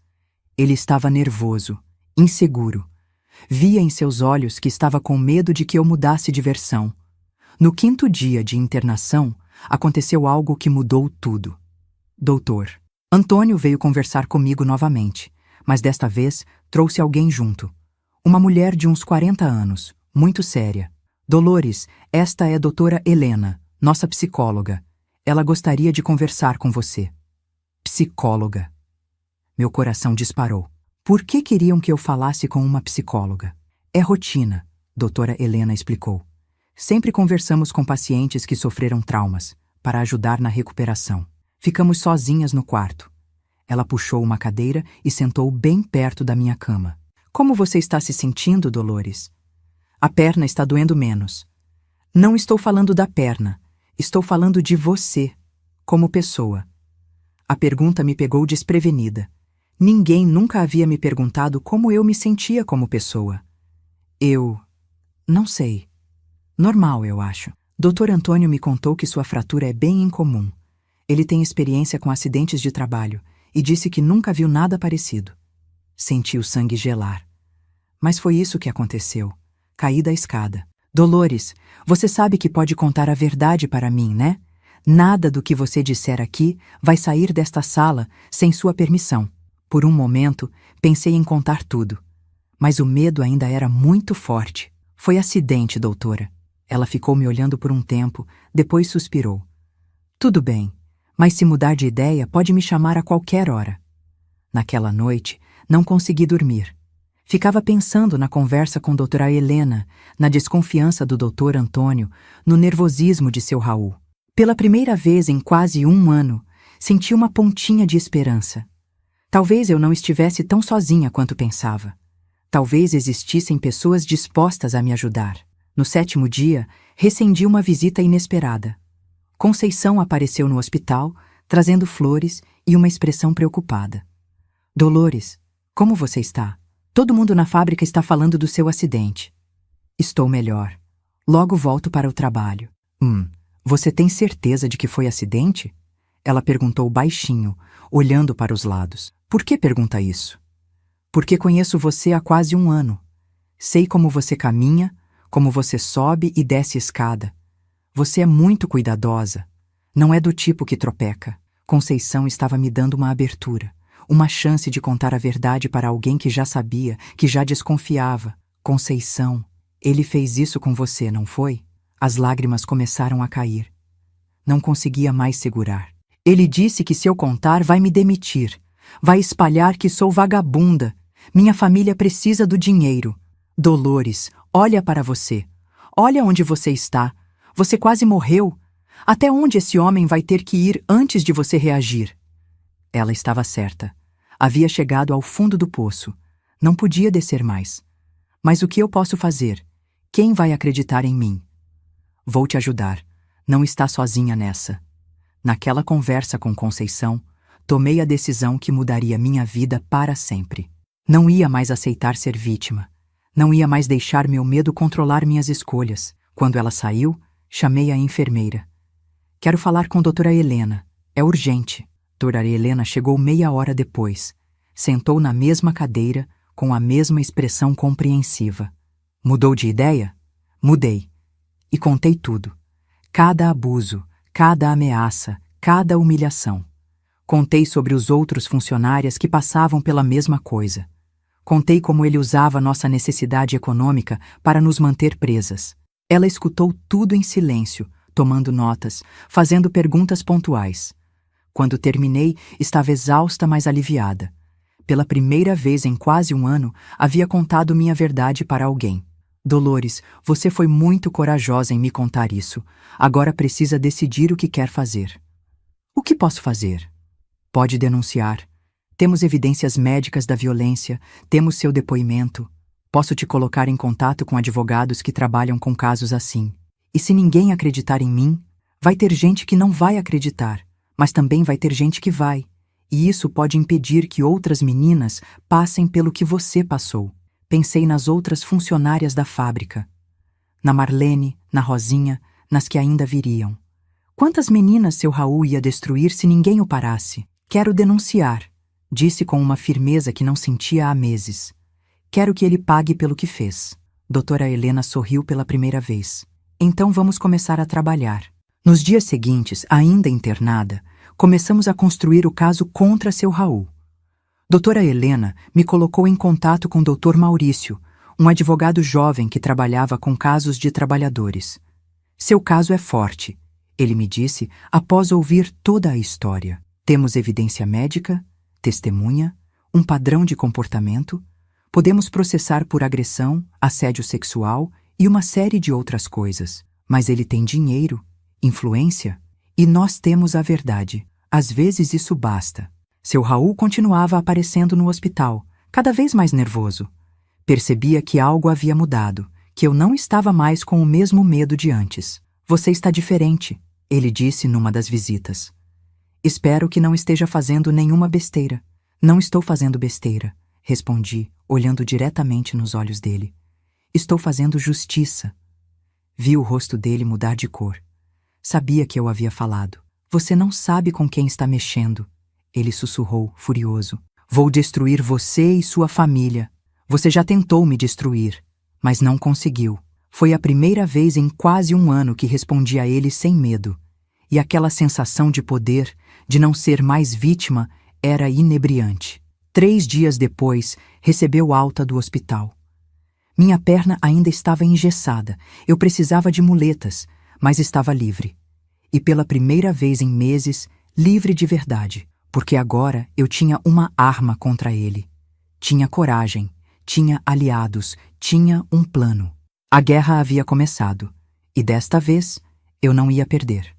Ele estava nervoso, inseguro. Via em seus olhos que estava com medo de que eu mudasse de versão. No 5º dia de internação, aconteceu algo que mudou tudo. Doutor, Antônio veio conversar comigo novamente, mas desta vez trouxe alguém junto. Uma mulher de uns 40 anos, muito séria. Dolores, esta é a doutora Helena, nossa psicóloga. Ela gostaria de conversar com você. Psicóloga. Meu coração disparou. Por que queriam que eu falasse com uma psicóloga? É rotina, doutora Helena explicou. Sempre conversamos com pacientes que sofreram traumas, para ajudar na recuperação. Ficamos sozinhas no quarto. Ela puxou uma cadeira e sentou bem perto da minha cama. Como você está se sentindo, Dolores? A perna está doendo menos. Não estou falando da perna. Estou falando de você, como pessoa. A pergunta me pegou desprevenida. Ninguém nunca havia me perguntado como eu me sentia como pessoa. Eu... não sei. Normal, eu acho. Dr. Antônio me contou que sua fratura é bem incomum. Ele tem experiência com acidentes de trabalho e disse que nunca viu nada parecido. Senti o sangue gelar. Mas foi isso que aconteceu. Caí da escada. Dolores, você sabe que pode contar a verdade para mim, né? Nada do que você disser aqui vai sair desta sala sem sua permissão. Por um momento, pensei em contar tudo. Mas o medo ainda era muito forte. Foi acidente, doutora. Ela ficou me olhando por um tempo, depois suspirou. Tudo bem, mas se mudar de ideia, pode me chamar a qualquer hora. Naquela noite, não consegui dormir. Ficava pensando na conversa com doutora Helena, na desconfiança do doutor Antônio, no nervosismo de seu Raul. Pela primeira vez em quase um ano, senti uma pontinha de esperança. Talvez eu não estivesse tão sozinha quanto pensava. Talvez existissem pessoas dispostas a me ajudar. No 7º dia, recebi uma visita inesperada. Conceição apareceu no hospital, trazendo flores e uma expressão preocupada. Dolores, como você está? Todo mundo na fábrica está falando do seu acidente. Estou melhor. Logo volto para o trabalho. Você tem certeza de que foi acidente? Ela perguntou baixinho, olhando para os lados. Por que pergunta isso? Porque conheço você há quase um ano. Sei como você caminha, como você sobe e desce escada. Você é muito cuidadosa. Não é do tipo que tropeca. Conceição estava me dando uma abertura, uma chance de contar a verdade para alguém que já sabia, que já desconfiava. Conceição, ele fez isso com você, não foi? As lágrimas começaram a cair. Não conseguia mais segurar. Ele disse que se eu contar vai me demitir. Vai espalhar que sou vagabunda. Minha família precisa do dinheiro. Dolores, olha para você. Olha onde você está. Você quase morreu. Até onde esse homem vai ter que ir antes de você reagir? Ela estava certa. Havia chegado ao fundo do poço. Não podia descer mais. Mas o que eu posso fazer? Quem vai acreditar em mim? Vou te ajudar. Não está sozinha nessa. Naquela conversa com Conceição, tomei a decisão que mudaria minha vida para sempre. Não ia mais aceitar ser vítima. Não ia mais deixar meu medo controlar minhas escolhas. Quando ela saiu, chamei a enfermeira. Quero falar com a doutora Helena. É urgente. Doutora Helena chegou meia hora depois. Sentou na mesma cadeira, com a mesma expressão compreensiva. Mudou de ideia? Mudei. E contei tudo. Cada abuso, cada ameaça, cada humilhação. Contei sobre os outros funcionários que passavam pela mesma coisa. Contei como ele usava nossa necessidade econômica para nos manter presas. Ela escutou tudo em silêncio, tomando notas, fazendo perguntas pontuais. Quando terminei, estava exausta, mas aliviada. Pela primeira vez em quase um ano, havia contado minha verdade para alguém. Dolores, você foi muito corajosa em me contar isso. Agora precisa decidir o que quer fazer. O que posso fazer? Pode denunciar. Temos evidências médicas da violência, temos seu depoimento. Posso te colocar em contato com advogados que trabalham com casos assim. E se ninguém acreditar em mim, vai ter gente que não vai acreditar, mas também vai ter gente que vai. E isso pode impedir que outras meninas passem pelo que você passou. Pensei nas outras funcionárias da fábrica. Na Marlene, na Rosinha, nas que ainda viriam. Quantas meninas seu Raul ia destruir se ninguém o parasse? Quero denunciar, disse com uma firmeza que não sentia há meses. Quero que ele pague pelo que fez. Doutora Helena sorriu pela primeira vez. Então vamos começar a trabalhar. Nos dias seguintes, ainda internada, começamos a construir o caso contra seu Raul. Doutora Helena me colocou em contato com Dr. Maurício, um advogado jovem que trabalhava com casos de trabalhadores. Seu caso é forte, ele me disse após ouvir toda a história. Temos evidência médica, testemunha, um padrão de comportamento, podemos processar por agressão, assédio sexual e uma série de outras coisas. Mas ele tem dinheiro, influência, e nós temos a verdade. Às vezes isso basta. Seu Raul continuava aparecendo no hospital, cada vez mais nervoso. Percebia que algo havia mudado, que eu não estava mais com o mesmo medo de antes. Você está diferente, ele disse numa das visitas. Espero que não esteja fazendo nenhuma besteira. Não estou fazendo besteira, respondi, olhando diretamente nos olhos dele. Estou fazendo justiça. Vi o rosto dele mudar de cor. Sabia que eu havia falado. Você não sabe com quem está mexendo. Ele sussurrou, furioso. Vou destruir você e sua família. Você já tentou me destruir, mas não conseguiu. Foi a primeira vez em quase um ano que respondi a ele sem medo. E aquela sensação de poder, de não ser mais vítima, era inebriante. 3 dias depois, recebeu alta do hospital. Minha perna ainda estava engessada. Eu precisava de muletas, mas estava livre. E pela primeira vez em meses, livre de verdade. Porque agora eu tinha uma arma contra ele. Tinha coragem, tinha aliados, tinha um plano. A guerra havia começado, e desta vez eu não ia perder.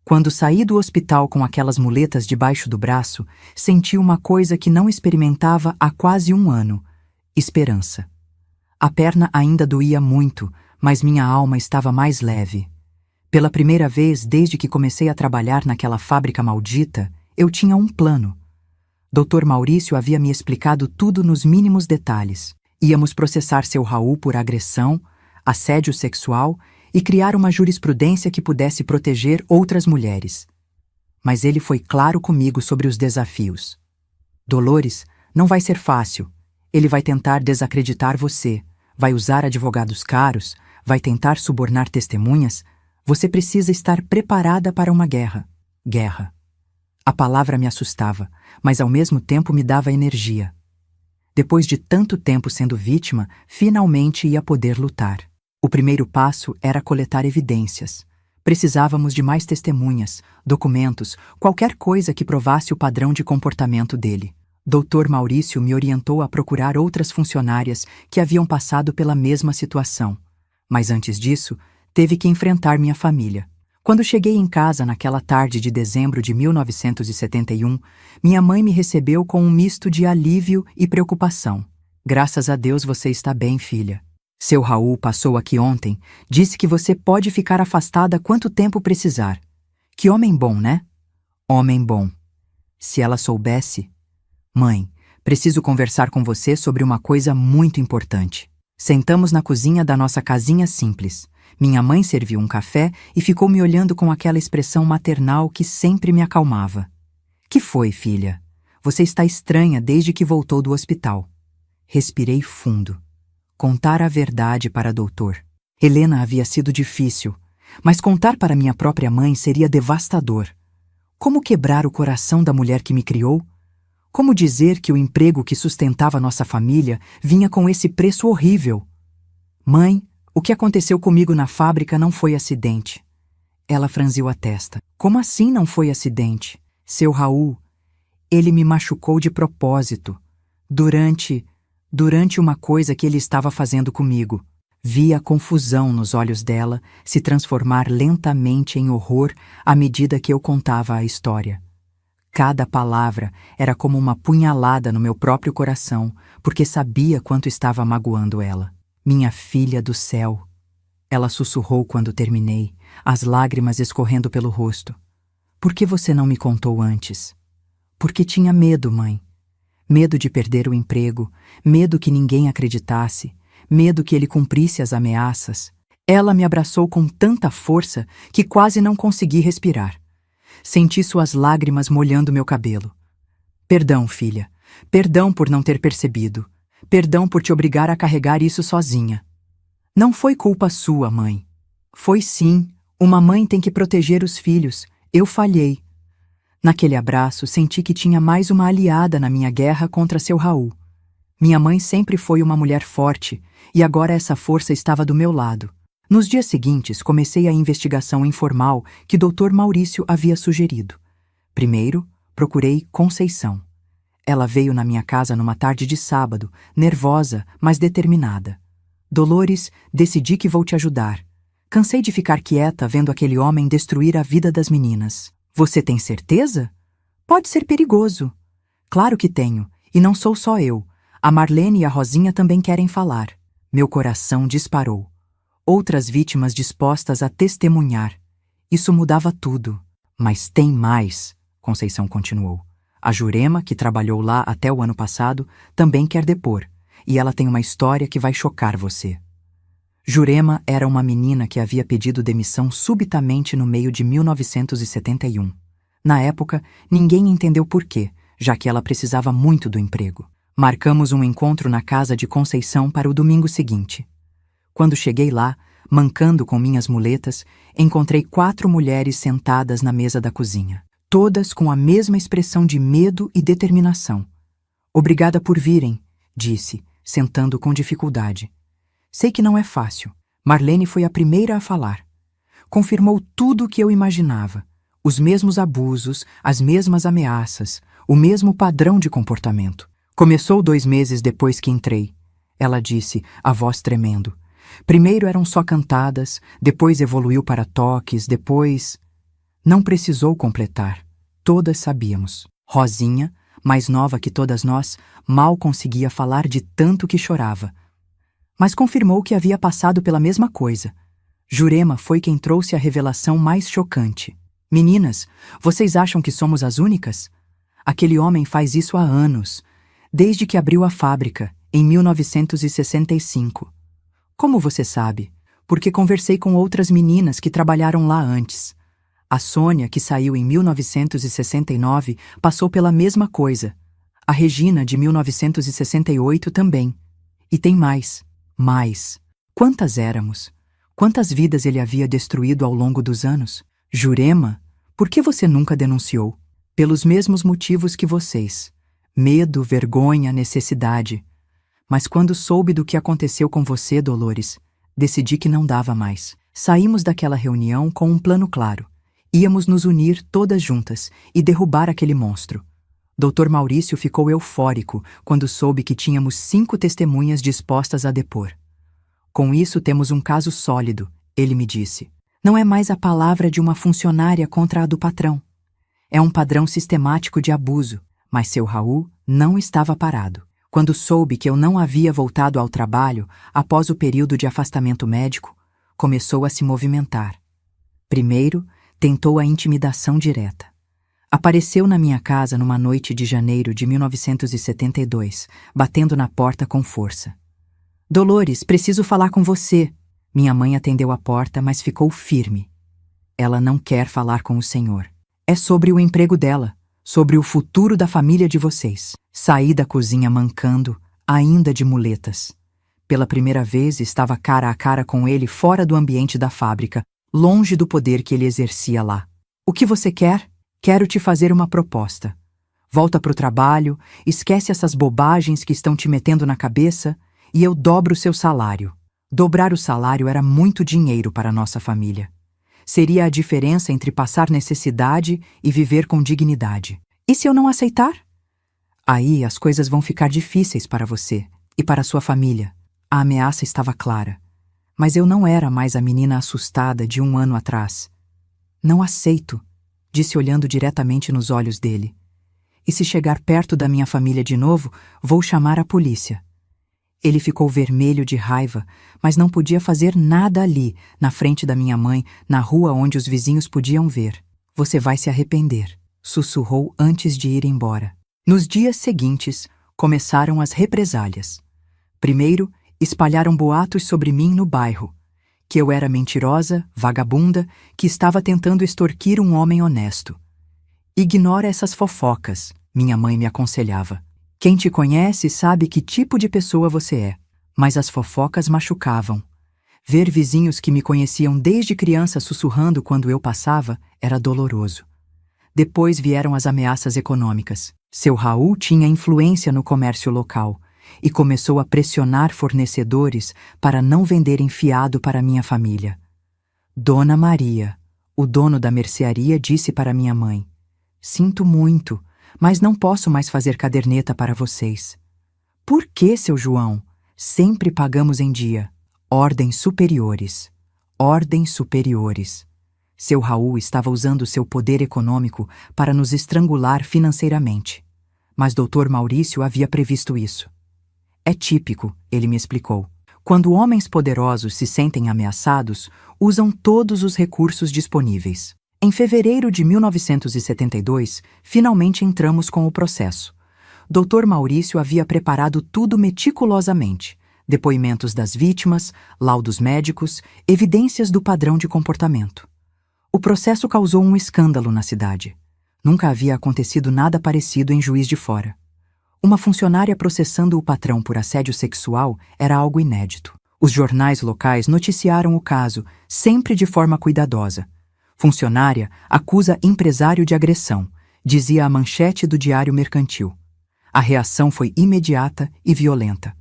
Quando saí do hospital com aquelas muletas debaixo do braço, senti uma coisa que não experimentava há quase um ano: esperança. A perna ainda doía muito, mas minha alma estava mais leve. Pela primeira vez desde que comecei a trabalhar naquela fábrica maldita, eu tinha um plano. Dr. Maurício havia me explicado tudo nos mínimos detalhes. Íamos processar seu Raul por agressão, assédio sexual e criar uma jurisprudência que pudesse proteger outras mulheres. Mas ele foi claro comigo sobre os desafios. Dolores, não vai ser fácil. Ele vai tentar desacreditar você, vai usar advogados caros, vai tentar subornar testemunhas. Você precisa estar preparada para uma guerra. Guerra. A palavra me assustava, mas ao mesmo tempo me dava energia. Depois de tanto tempo sendo vítima, finalmente ia poder lutar. O primeiro passo era coletar evidências. Precisávamos de mais testemunhas, documentos, qualquer coisa que provasse o padrão de comportamento dele. Dr. Maurício me orientou a procurar outras funcionárias que haviam passado pela mesma situação. Mas antes disso, teve que enfrentar minha família. Quando cheguei em casa naquela tarde de dezembro de 1971, minha mãe me recebeu com um misto de alívio e preocupação. Graças a Deus você está bem, filha. Seu Raul passou aqui ontem, disse que você pode ficar afastada quanto tempo precisar. Que homem bom, né? Homem bom. Se ela soubesse... Mãe, preciso conversar com você sobre uma coisa muito importante. Sentamos na cozinha da nossa casinha simples. Minha mãe serviu um café e ficou me olhando com aquela expressão maternal que sempre me acalmava. Que foi, filha? Você está estranha desde que voltou do hospital. Respirei fundo. Contar a verdade para doutor. Helena havia sido difícil, mas contar para minha própria mãe seria devastador. Como quebrar o coração da mulher que me criou? Como dizer que o emprego que sustentava nossa família vinha com esse preço horrível? Mãe, o que aconteceu comigo na fábrica não foi acidente. Ela franziu a testa. Como assim não foi acidente? Seu Raul, ele me machucou de propósito. Durante uma coisa que ele estava fazendo comigo. Vi a confusão nos olhos dela se transformar lentamente em horror à medida que eu contava a história. Cada palavra era como uma punhalada no meu próprio coração, porque sabia quanto estava magoando ela. Minha filha do céu! Ela sussurrou quando terminei, as lágrimas escorrendo pelo rosto. Por que você não me contou antes? Porque tinha medo, mãe. Medo de perder o emprego, medo que ninguém acreditasse, medo que ele cumprisse as ameaças. Ela me abraçou com tanta força que quase não consegui respirar. Senti suas lágrimas molhando meu cabelo. Perdão, filha. Perdão por não ter percebido. Perdão por te obrigar a carregar isso sozinha. Não foi culpa sua, mãe. Foi sim. Uma mãe tem que proteger os filhos. Eu falhei. Naquele abraço, senti que tinha mais uma aliada na minha guerra contra seu Raul. Minha mãe sempre foi uma mulher forte, e agora essa força estava do meu lado. Nos dias seguintes, comecei a investigação informal que Dr. Maurício havia sugerido. Primeiro, procurei Conceição. Ela veio na minha casa numa tarde de sábado, nervosa, mas determinada. Dolores, decidi que vou te ajudar. Cansei de ficar quieta vendo aquele homem destruir a vida das meninas. Você tem certeza? Pode ser perigoso. Claro que tenho, e não sou só eu. A Marlene e a Rosinha também querem falar. Meu coração disparou. Outras vítimas dispostas a testemunhar. Isso mudava tudo. Mas tem mais, Conceição continuou. A Jurema, que trabalhou lá até o ano passado, também quer depor, e ela tem uma história que vai chocar você. Jurema era uma menina que havia pedido demissão subitamente no meio de 1971. Na época, ninguém entendeu por quê, já que ela precisava muito do emprego. Marcamos um encontro na casa de Conceição para o domingo seguinte. Quando cheguei lá, mancando com minhas muletas, encontrei 4 mulheres sentadas na mesa da cozinha, todas com a mesma expressão de medo e determinação. Obrigada por virem, disse, sentando com dificuldade. Sei que não é fácil. Marlene foi a primeira a falar. Confirmou tudo o que eu imaginava. Os mesmos abusos, as mesmas ameaças, o mesmo padrão de comportamento. Começou 2 meses depois que entrei. Ela disse, a voz tremendo. Primeiro eram só cantadas, depois evoluiu para toques, depois... Não precisou completar. Todas sabíamos. Rosinha, mais nova que todas nós, mal conseguia falar de tanto que chorava. Mas confirmou que havia passado pela mesma coisa. Jurema foi quem trouxe a revelação mais chocante. Meninas, vocês acham que somos as únicas? Aquele homem faz isso há anos, desde que abriu a fábrica, em 1965. Como você sabe? Porque conversei com outras meninas que trabalharam lá antes. A Sônia, que saiu em 1969, passou pela mesma coisa. A Regina, de 1968, também. E tem mais. Mais. Quantas éramos? Quantas vidas ele havia destruído ao longo dos anos? Jurema, por que você nunca denunciou? Pelos mesmos motivos que vocês. Medo, vergonha, necessidade. Mas quando soube do que aconteceu com você, Dolores, decidi que não dava mais. Saímos daquela reunião com um plano claro. Íamos nos unir todas juntas e derrubar aquele monstro. Dr. Maurício ficou eufórico quando soube que tínhamos 5 testemunhas dispostas a depor. Com isso temos um caso sólido, ele me disse. Não é mais a palavra de uma funcionária contra a do patrão. É um padrão sistemático de abuso, mas seu Raul não estava parado. Quando soube que eu não havia voltado ao trabalho após o período de afastamento médico, começou a se movimentar. Primeiro, tentou a intimidação direta. Apareceu na minha casa numa noite de janeiro de 1972, batendo na porta com força. Dolores, preciso falar com você. Minha mãe atendeu a porta, mas ficou firme. Ela não quer falar com o senhor. É sobre o emprego dela, sobre o futuro da família de vocês. Saí da cozinha mancando, ainda de muletas. Pela primeira vez estava cara a cara com ele fora do ambiente da fábrica, longe do poder que ele exercia lá. O que você quer? Quero te fazer uma proposta. Volta pro trabalho, esquece essas bobagens que estão te metendo na cabeça e eu dobro o seu salário. Dobrar o salário era muito dinheiro para nossa família. Seria a diferença entre passar necessidade e viver com dignidade. E se eu não aceitar? Aí as coisas vão ficar difíceis para você e para sua família. A ameaça estava clara. Mas eu não era mais a menina assustada de um ano atrás. Não aceito, disse olhando diretamente nos olhos dele. E se chegar perto da minha família de novo, vou chamar a polícia. Ele ficou vermelho de raiva, mas não podia fazer nada ali, na frente da minha mãe, na rua onde os vizinhos podiam ver. Você vai se arrepender, sussurrou antes de ir embora. Nos dias seguintes, começaram as represálias. Primeiro, espalharam boatos sobre mim no bairro, que eu era mentirosa, vagabunda, que estava tentando extorquir um homem honesto. Ignora essas fofocas, minha mãe me aconselhava. Quem te conhece sabe que tipo de pessoa você é, mas as fofocas machucavam. Ver vizinhos que me conheciam desde criança sussurrando quando eu passava era doloroso. Depois vieram as ameaças econômicas. Seu Raul tinha influência no comércio local e começou a pressionar fornecedores para não venderem fiado para minha família. Dona Maria, o dono da mercearia, disse para minha mãe: "Sinto muito, mas não posso mais fazer caderneta para vocês." "Por que, seu João? Sempre pagamos em dia." Ordens superiores. Ordens superiores. Seu Raul estava usando seu poder econômico para nos estrangular financeiramente. Mas Dr. Maurício havia previsto isso. "É típico", ele me explicou. "Quando homens poderosos se sentem ameaçados, usam todos os recursos disponíveis." Em fevereiro de 1972, finalmente entramos com o processo. Dr. Maurício havia preparado tudo meticulosamente. Depoimentos das vítimas, laudos médicos, evidências do padrão de comportamento. O processo causou um escândalo na cidade. Nunca havia acontecido nada parecido em Juiz de Fora. Uma funcionária processando o patrão por assédio sexual era algo inédito. Os jornais locais noticiaram o caso, sempre de forma cuidadosa. "Funcionária acusa empresário de agressão", dizia a manchete do Diário Mercantil. A reação foi imediata e violenta.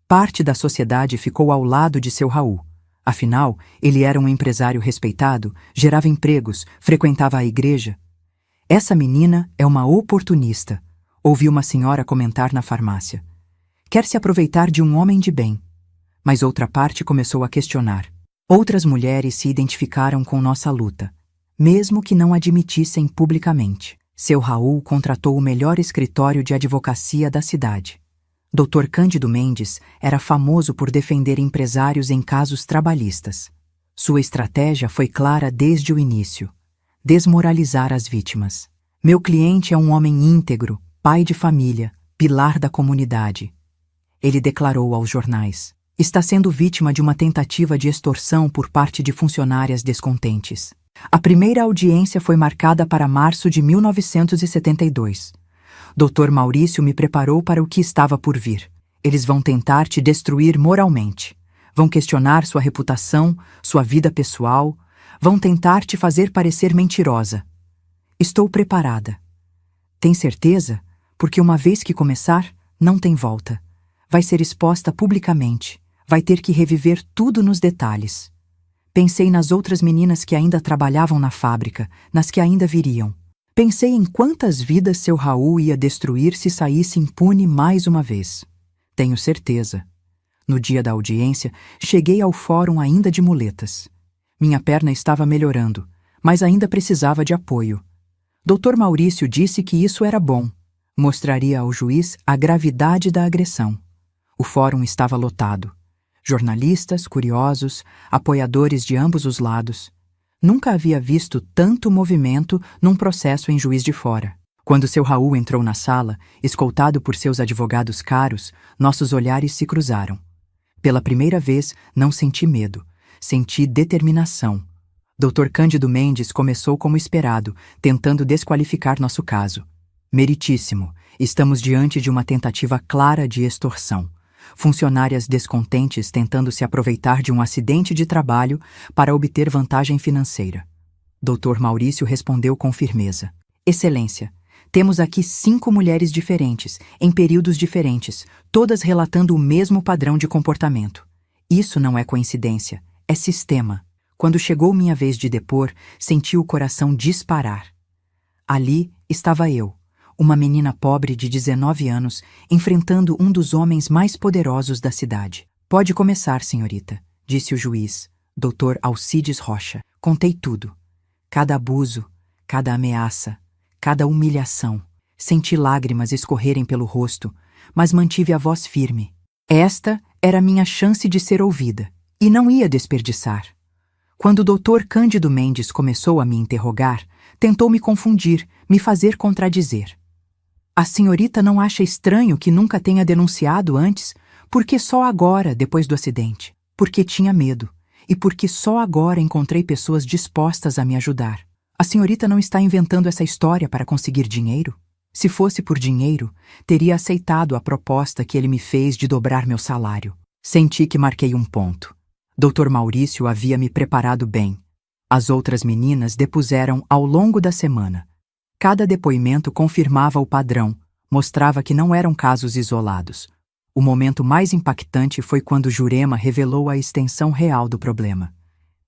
Parte da sociedade ficou ao lado de seu Raul. Afinal, ele era um empresário respeitado, gerava empregos, frequentava a igreja. "Essa menina é uma oportunista", ouvi uma senhora comentar na farmácia. "Quer se aproveitar de um homem de bem." Mas outra parte começou a questionar. Outras mulheres se identificaram com nossa luta, mesmo que não admitissem publicamente. Seu Raul contratou o melhor escritório de advocacia da cidade. Dr. Cândido Mendes era famoso por defender empresários em casos trabalhistas. Sua estratégia foi clara desde o início: desmoralizar as vítimas. "Meu cliente é um homem íntegro, pai de família, pilar da comunidade", ele declarou aos jornais. "Está sendo vítima de uma tentativa de extorsão por parte de funcionárias descontentes." A primeira audiência foi marcada para março de 1972. Dr. Maurício me preparou para o que estava por vir. "Eles vão tentar te destruir moralmente. Vão questionar sua reputação, sua vida pessoal. Vão tentar te fazer parecer mentirosa." "Estou preparada." "Tem certeza? Porque uma vez que começar, não tem volta. Vai ser exposta publicamente. Vai ter que reviver tudo nos detalhes." Pensei nas outras meninas que ainda trabalhavam na fábrica, nas que ainda viriam. Pensei em quantas vidas seu Raul ia destruir se saísse impune mais uma vez. Tenho certeza. No dia da audiência, cheguei ao fórum ainda de muletas. Minha perna estava melhorando, mas ainda precisava de apoio. Dr. Maurício disse que isso era bom. Mostraria ao juiz a gravidade da agressão. O fórum estava lotado. Jornalistas, curiosos, apoiadores de ambos os lados. Nunca havia visto tanto movimento num processo em Juiz de Fora. Quando seu Raul entrou na sala, escoltado por seus advogados caros, nossos olhares se cruzaram. Pela primeira vez, não senti medo, senti determinação. Dr. Cândido Mendes começou como esperado, tentando desqualificar nosso caso. "Meritíssimo, estamos diante de uma tentativa clara de extorsão. Funcionárias descontentes tentando se aproveitar de um acidente de trabalho para obter vantagem financeira." Dr. Maurício respondeu com firmeza: "Excelência, temos aqui 5 mulheres diferentes, em períodos diferentes, todas relatando o mesmo padrão de comportamento. Isso não é coincidência, é sistema." Quando chegou minha vez de depor, senti o coração disparar. Ali estava eu, uma menina pobre de 19 anos, enfrentando um dos homens mais poderosos da cidade. "Pode começar, senhorita", disse o juiz, Dr. Alcides Rocha. Contei tudo. Cada abuso, cada ameaça, cada humilhação. Senti lágrimas escorrerem pelo rosto, mas mantive a voz firme. Esta era minha chance de ser ouvida, e não ia desperdiçar. Quando o Dr. Cândido Mendes começou a me interrogar, tentou me confundir, me fazer contradizer. A senhorita não acha estranho que nunca tenha denunciado antes? Porque só agora, depois do acidente? Porque tinha medo, e porque só agora encontrei pessoas dispostas a me ajudar. A senhorita não está inventando essa história para conseguir dinheiro? Se fosse por dinheiro, teria aceitado a proposta que ele me fez de dobrar meu salário. Senti que marquei um ponto. Dr. Maurício havia me preparado bem. As outras meninas depuseram ao longo da semana. Cada depoimento confirmava o padrão, mostrava que não eram casos isolados. O momento mais impactante foi quando Jurema revelou a extensão real do problema.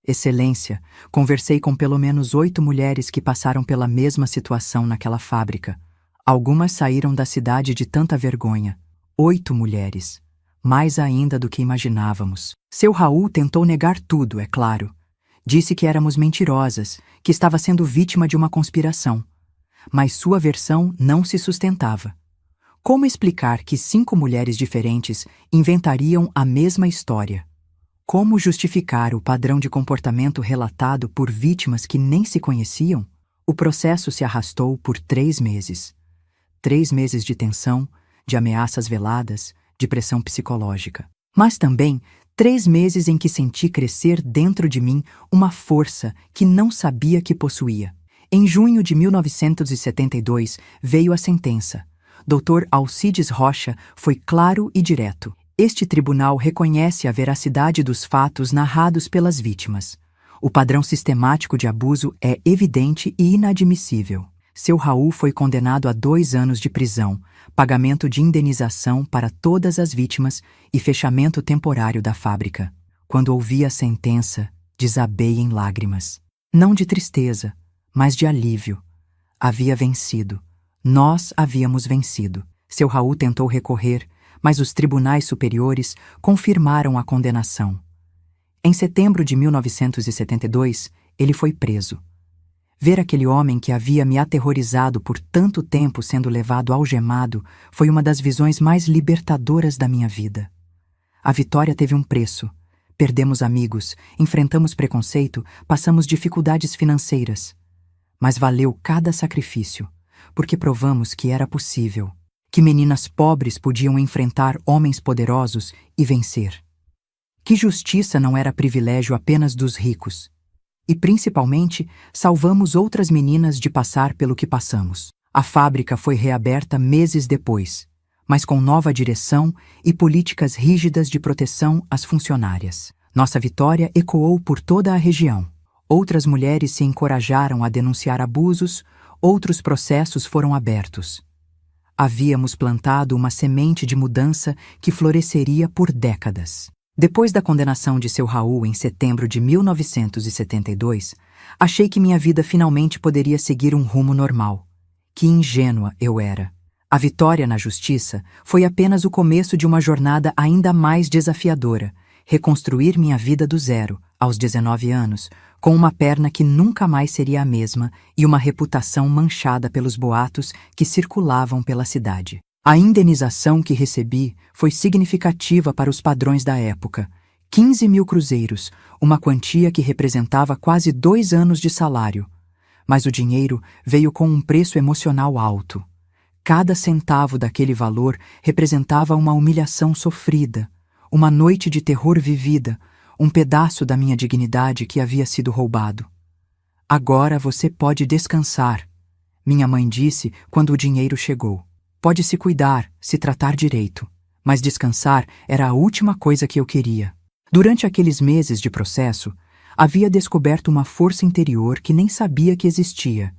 Excelência, conversei com pelo menos 8 mulheres que passaram pela mesma situação naquela fábrica. Algumas saíram da cidade de tanta vergonha. 8 mulheres. Mais ainda do que imaginávamos. Seu Raul tentou negar tudo, é claro. Disse que éramos mentirosas, que estava sendo vítima de uma conspiração. Mas sua versão não se sustentava. Como explicar que 5 mulheres diferentes inventariam a mesma história? Como justificar o padrão de comportamento relatado por vítimas que nem se conheciam? O processo se arrastou por 3 meses. 3 meses de tensão, de ameaças veladas, de pressão psicológica. Mas também 3 meses em que senti crescer dentro de mim uma força que não sabia que possuía. Em junho de 1972 veio a sentença. Dr. Alcides Rocha foi claro e direto. Este tribunal reconhece a veracidade dos fatos narrados pelas vítimas. O padrão sistemático de abuso é evidente e inadmissível. Seu Raul foi condenado a 2 anos de prisão, pagamento de indenização para todas as vítimas e fechamento temporário da fábrica. Quando ouvi a sentença, desabei em lágrimas. Não de tristeza, mas de alívio. Havia vencido. Nós havíamos vencido. Seu Raul tentou recorrer, mas os tribunais superiores confirmaram a condenação. Em setembro de 1972, ele foi preso. Ver aquele homem que havia me aterrorizado por tanto tempo sendo levado algemado foi uma das visões mais libertadoras da minha vida. A vitória teve um preço. Perdemos amigos, enfrentamos preconceito, passamos dificuldades financeiras. Mas valeu cada sacrifício, porque provamos que era possível, que meninas pobres podiam enfrentar homens poderosos e vencer. Que justiça não era privilégio apenas dos ricos. E, principalmente, salvamos outras meninas de passar pelo que passamos. A fábrica foi reaberta meses depois, mas com nova direção e políticas rígidas de proteção às funcionárias. Nossa vitória ecoou por toda a região. Outras mulheres se encorajaram a denunciar abusos, outros processos foram abertos. Havíamos plantado uma semente de mudança que floresceria por décadas. Depois da condenação de seu Raul em setembro de 1972, achei que minha vida finalmente poderia seguir um rumo normal. Que ingênua eu era. A vitória na justiça foi apenas o começo de uma jornada ainda mais desafiadora, reconstruir minha vida do zero, aos 19 anos, com uma perna que nunca mais seria a mesma e uma reputação manchada pelos boatos que circulavam pela cidade. A indenização que recebi foi significativa para os padrões da época. 15 mil cruzeiros, uma quantia que representava quase 2 anos de salário. Mas o dinheiro veio com um preço emocional alto. Cada centavo daquele valor representava uma humilhação sofrida, uma noite de terror vivida, um pedaço da minha dignidade que havia sido roubado. Agora você pode descansar, minha mãe disse quando o dinheiro chegou. Pode se cuidar, se tratar direito. Mas descansar era a última coisa que eu queria. Durante aqueles meses de processo, havia descoberto uma força interior que nem sabia que existia.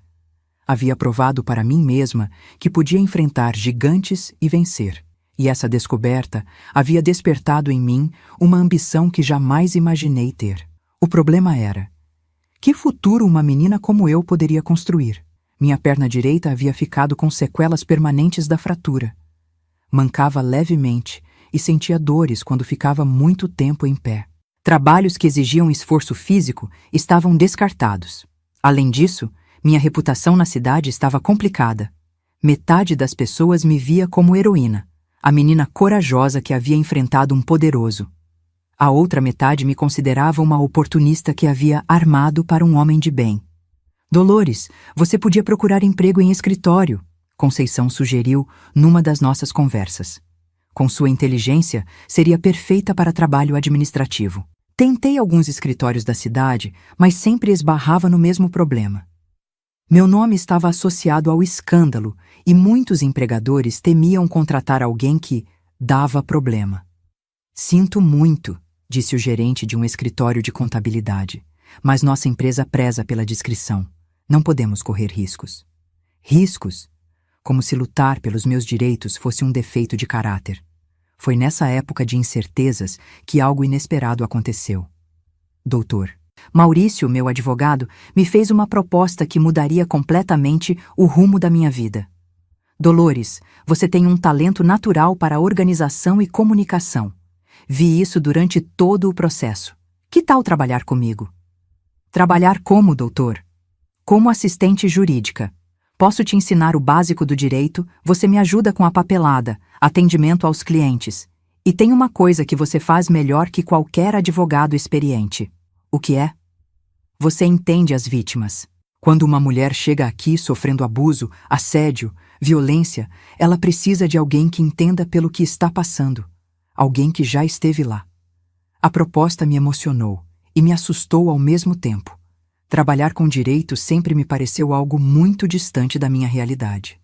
Havia provado para mim mesma que podia enfrentar gigantes e vencer. E essa descoberta havia despertado em mim uma ambição que jamais imaginei ter. O problema era: que futuro uma menina como eu poderia construir? Minha perna direita havia ficado com sequelas permanentes da fratura. Mancava levemente e sentia dores quando ficava muito tempo em pé. Trabalhos que exigiam esforço físico estavam descartados. Além disso, minha reputação na cidade estava complicada. Metade das pessoas me via como heroína, a menina corajosa que havia enfrentado um poderoso. A outra metade me considerava uma oportunista que havia armado para um homem de bem. Dolores, você podia procurar emprego em escritório, Conceição sugeriu numa das nossas conversas. Com sua inteligência, seria perfeita para trabalho administrativo. Tentei alguns escritórios da cidade, mas sempre esbarrava no mesmo problema. Meu nome estava associado ao escândalo e muitos empregadores temiam contratar alguém que dava problema. Sinto muito, disse o gerente de um escritório de contabilidade, mas nossa empresa preza pela discrição. Não podemos correr riscos. Riscos? Como se lutar pelos meus direitos fosse um defeito de caráter. Foi nessa época de incertezas que algo inesperado aconteceu. Doutor Maurício, meu advogado, me fez uma proposta que mudaria completamente o rumo da minha vida. Dolores, você tem um talento natural para organização e comunicação. Vi isso durante todo o processo. Que tal trabalhar comigo? Trabalhar como, doutor? Como assistente jurídica. Posso te ensinar o básico do direito, você me ajuda com a papelada, atendimento aos clientes. E tem uma coisa que você faz melhor que qualquer advogado experiente. O que é? Você entende as vítimas. Quando uma mulher chega aqui sofrendo abuso, assédio, violência, ela precisa de alguém que entenda pelo que está passando. Alguém que já esteve lá. A proposta me emocionou e me assustou ao mesmo tempo. Trabalhar com direito sempre me pareceu algo muito distante da minha realidade.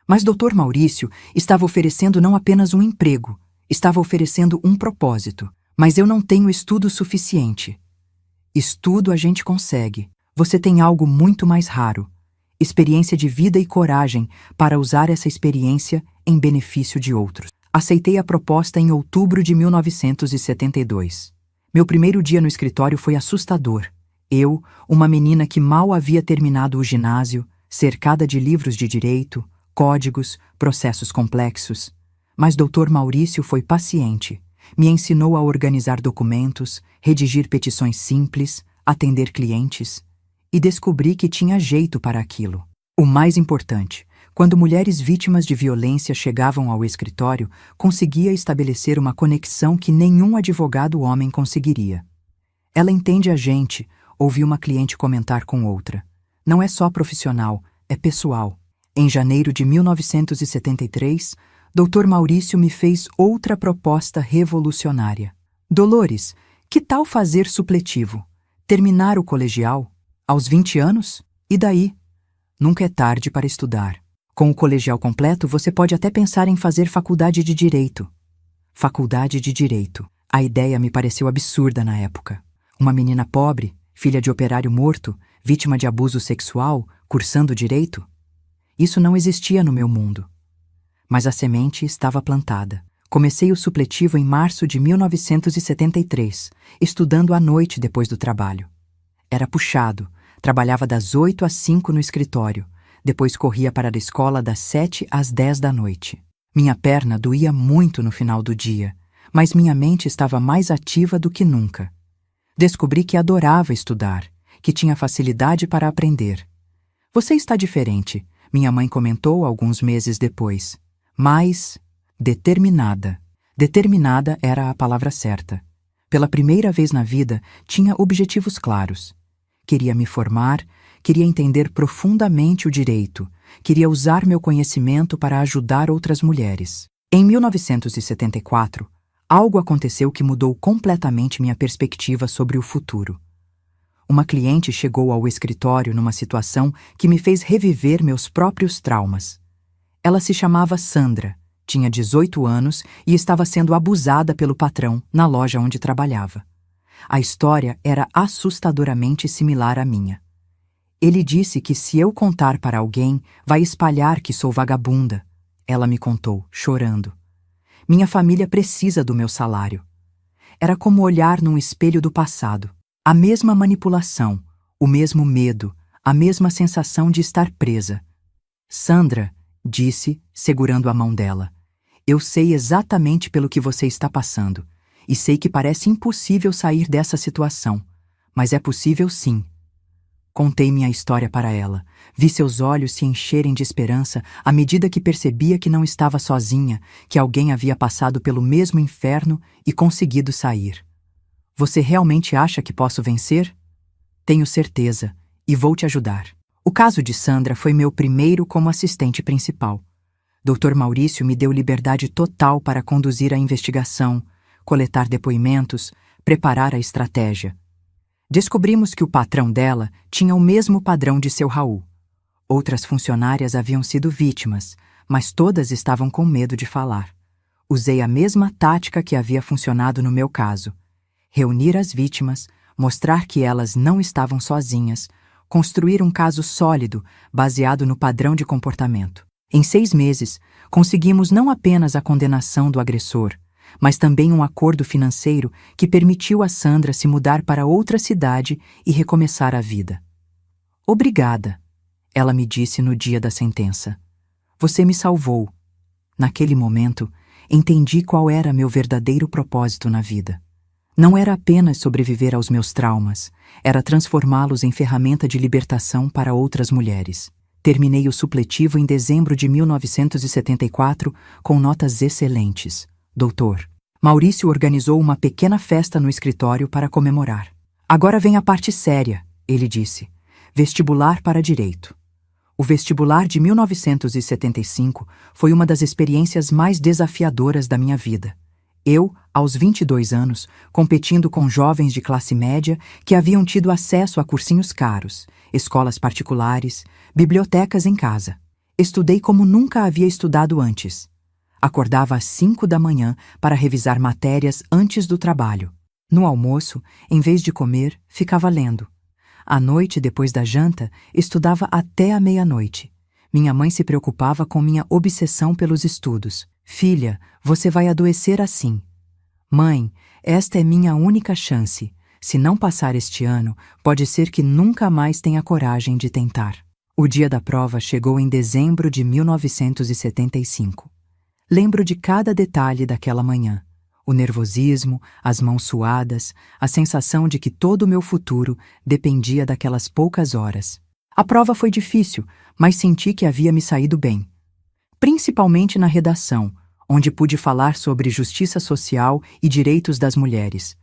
Mas Dr. Maurício estava oferecendo não apenas um emprego, estava oferecendo um propósito. Mas eu não tenho estudo suficiente. Estudo a gente consegue. Você tem algo muito mais raro. Experiência de vida e coragem para usar essa experiência em benefício de outros. Aceitei a proposta em outubro de 1972. Meu primeiro dia no escritório foi assustador. Eu, uma menina que mal havia terminado o ginásio, cercada de livros de direito, códigos, processos complexos. Mas Dr. Maurício foi paciente. Me ensinou a organizar documentos, redigir petições simples, atender clientes. E descobri que tinha jeito para aquilo. O mais importante, quando mulheres vítimas de violência chegavam ao escritório, conseguia estabelecer uma conexão que nenhum advogado homem conseguiria. Ela entende a gente, ouvi uma cliente comentar com outra. Não é só profissional, é pessoal. Em janeiro de 1973, Dr. Maurício me fez outra proposta revolucionária. Dolores, que tal fazer supletivo? Terminar o colegial? Aos 20 anos? E daí? Nunca é tarde para estudar. Com o colegial completo, você pode até pensar em fazer faculdade de Direito. Faculdade de Direito. A ideia me pareceu absurda na época. Uma menina pobre, filha de operário morto, vítima de abuso sexual, cursando direito? Isso não existia no meu mundo. Mas a semente estava plantada. Comecei o supletivo em março de 1973, estudando à noite depois do trabalho. Era puxado, trabalhava das 8 às 5 no escritório, depois corria para a escola das 7 às 10 da noite. Minha perna doía muito no final do dia, mas minha mente estava mais ativa do que nunca. Descobri que adorava estudar, que tinha facilidade para aprender. Você está diferente, minha mãe comentou alguns meses depois. Mas determinada. Determinada era a palavra certa. Pela primeira vez na vida, tinha objetivos claros. Queria me formar, queria entender profundamente o direito, queria usar meu conhecimento para ajudar outras mulheres. Em 1974, algo aconteceu que mudou completamente minha perspectiva sobre o futuro. Uma cliente chegou ao escritório numa situação que me fez reviver meus próprios traumas. Ela se chamava Sandra, tinha 18 anos e estava sendo abusada pelo patrão na loja onde trabalhava. A história era assustadoramente similar à minha. Ele disse que se eu contar para alguém, vai espalhar que sou vagabunda. Ela me contou, chorando. Minha família precisa do meu salário. Era como olhar num espelho do passado. A mesma manipulação, o mesmo medo, a mesma sensação de estar presa. Sandra, disse, segurando a mão dela, eu sei exatamente pelo que você está passando. e sei que parece impossível sair dessa situação, mas é possível sim. Contei minha história para ela. Vi seus olhos se encherem de esperança à medida que percebia que não estava sozinha, que alguém havia passado pelo mesmo inferno e conseguido sair. Você realmente acha que posso vencer? Tenho certeza, e vou te ajudar. O caso de Sandra foi meu primeiro como assistente principal. Dr. Maurício me deu liberdade total para conduzir a investigação, coletar depoimentos, preparar a estratégia. Descobrimos que o patrão dela tinha o mesmo padrão de seu Raul. Outras funcionárias haviam sido vítimas, mas todas estavam com medo de falar. Usei a mesma tática que havia funcionado no meu caso: reunir as vítimas, mostrar que elas não estavam sozinhas, construir um caso sólido baseado no padrão de comportamento. Em 6 meses, conseguimos não apenas a condenação do agressor, mas também um acordo financeiro que permitiu a Sandra se mudar para outra cidade e recomeçar a vida. Obrigada, ela me disse no dia da sentença. Você me salvou. Naquele momento, entendi qual era meu verdadeiro propósito na vida. Não era apenas sobreviver aos meus traumas, era transformá-los em ferramenta de libertação para outras mulheres. Terminei o supletivo em dezembro de 1974 com notas excelentes. Doutor, Maurício organizou uma pequena festa no escritório para comemorar. Agora vem a parte séria, ele disse. Vestibular para Direito. O vestibular de 1975 foi uma das experiências mais desafiadoras da minha vida. Eu, aos 22 anos, competindo com jovens de classe média que haviam tido acesso a cursinhos caros, escolas particulares, bibliotecas em casa. Estudei como nunca havia estudado antes. Acordava às 5 da manhã para revisar matérias antes do trabalho. No almoço, em vez de comer, ficava lendo. À noite, depois da janta, estudava até a meia-noite. Minha mãe se preocupava com minha obsessão pelos estudos. Filha, você vai adoecer assim. Mãe, esta é minha única chance. Se não passar este ano, pode ser que nunca mais tenha coragem de tentar. O dia da prova chegou em dezembro de 1975. Lembro de cada detalhe daquela manhã. O nervosismo, as mãos suadas, a sensação de que todo o meu futuro dependia daquelas poucas horas. A prova foi difícil, mas senti que havia me saído bem. Principalmente na redação, onde pude falar sobre justiça social e direitos das mulheres.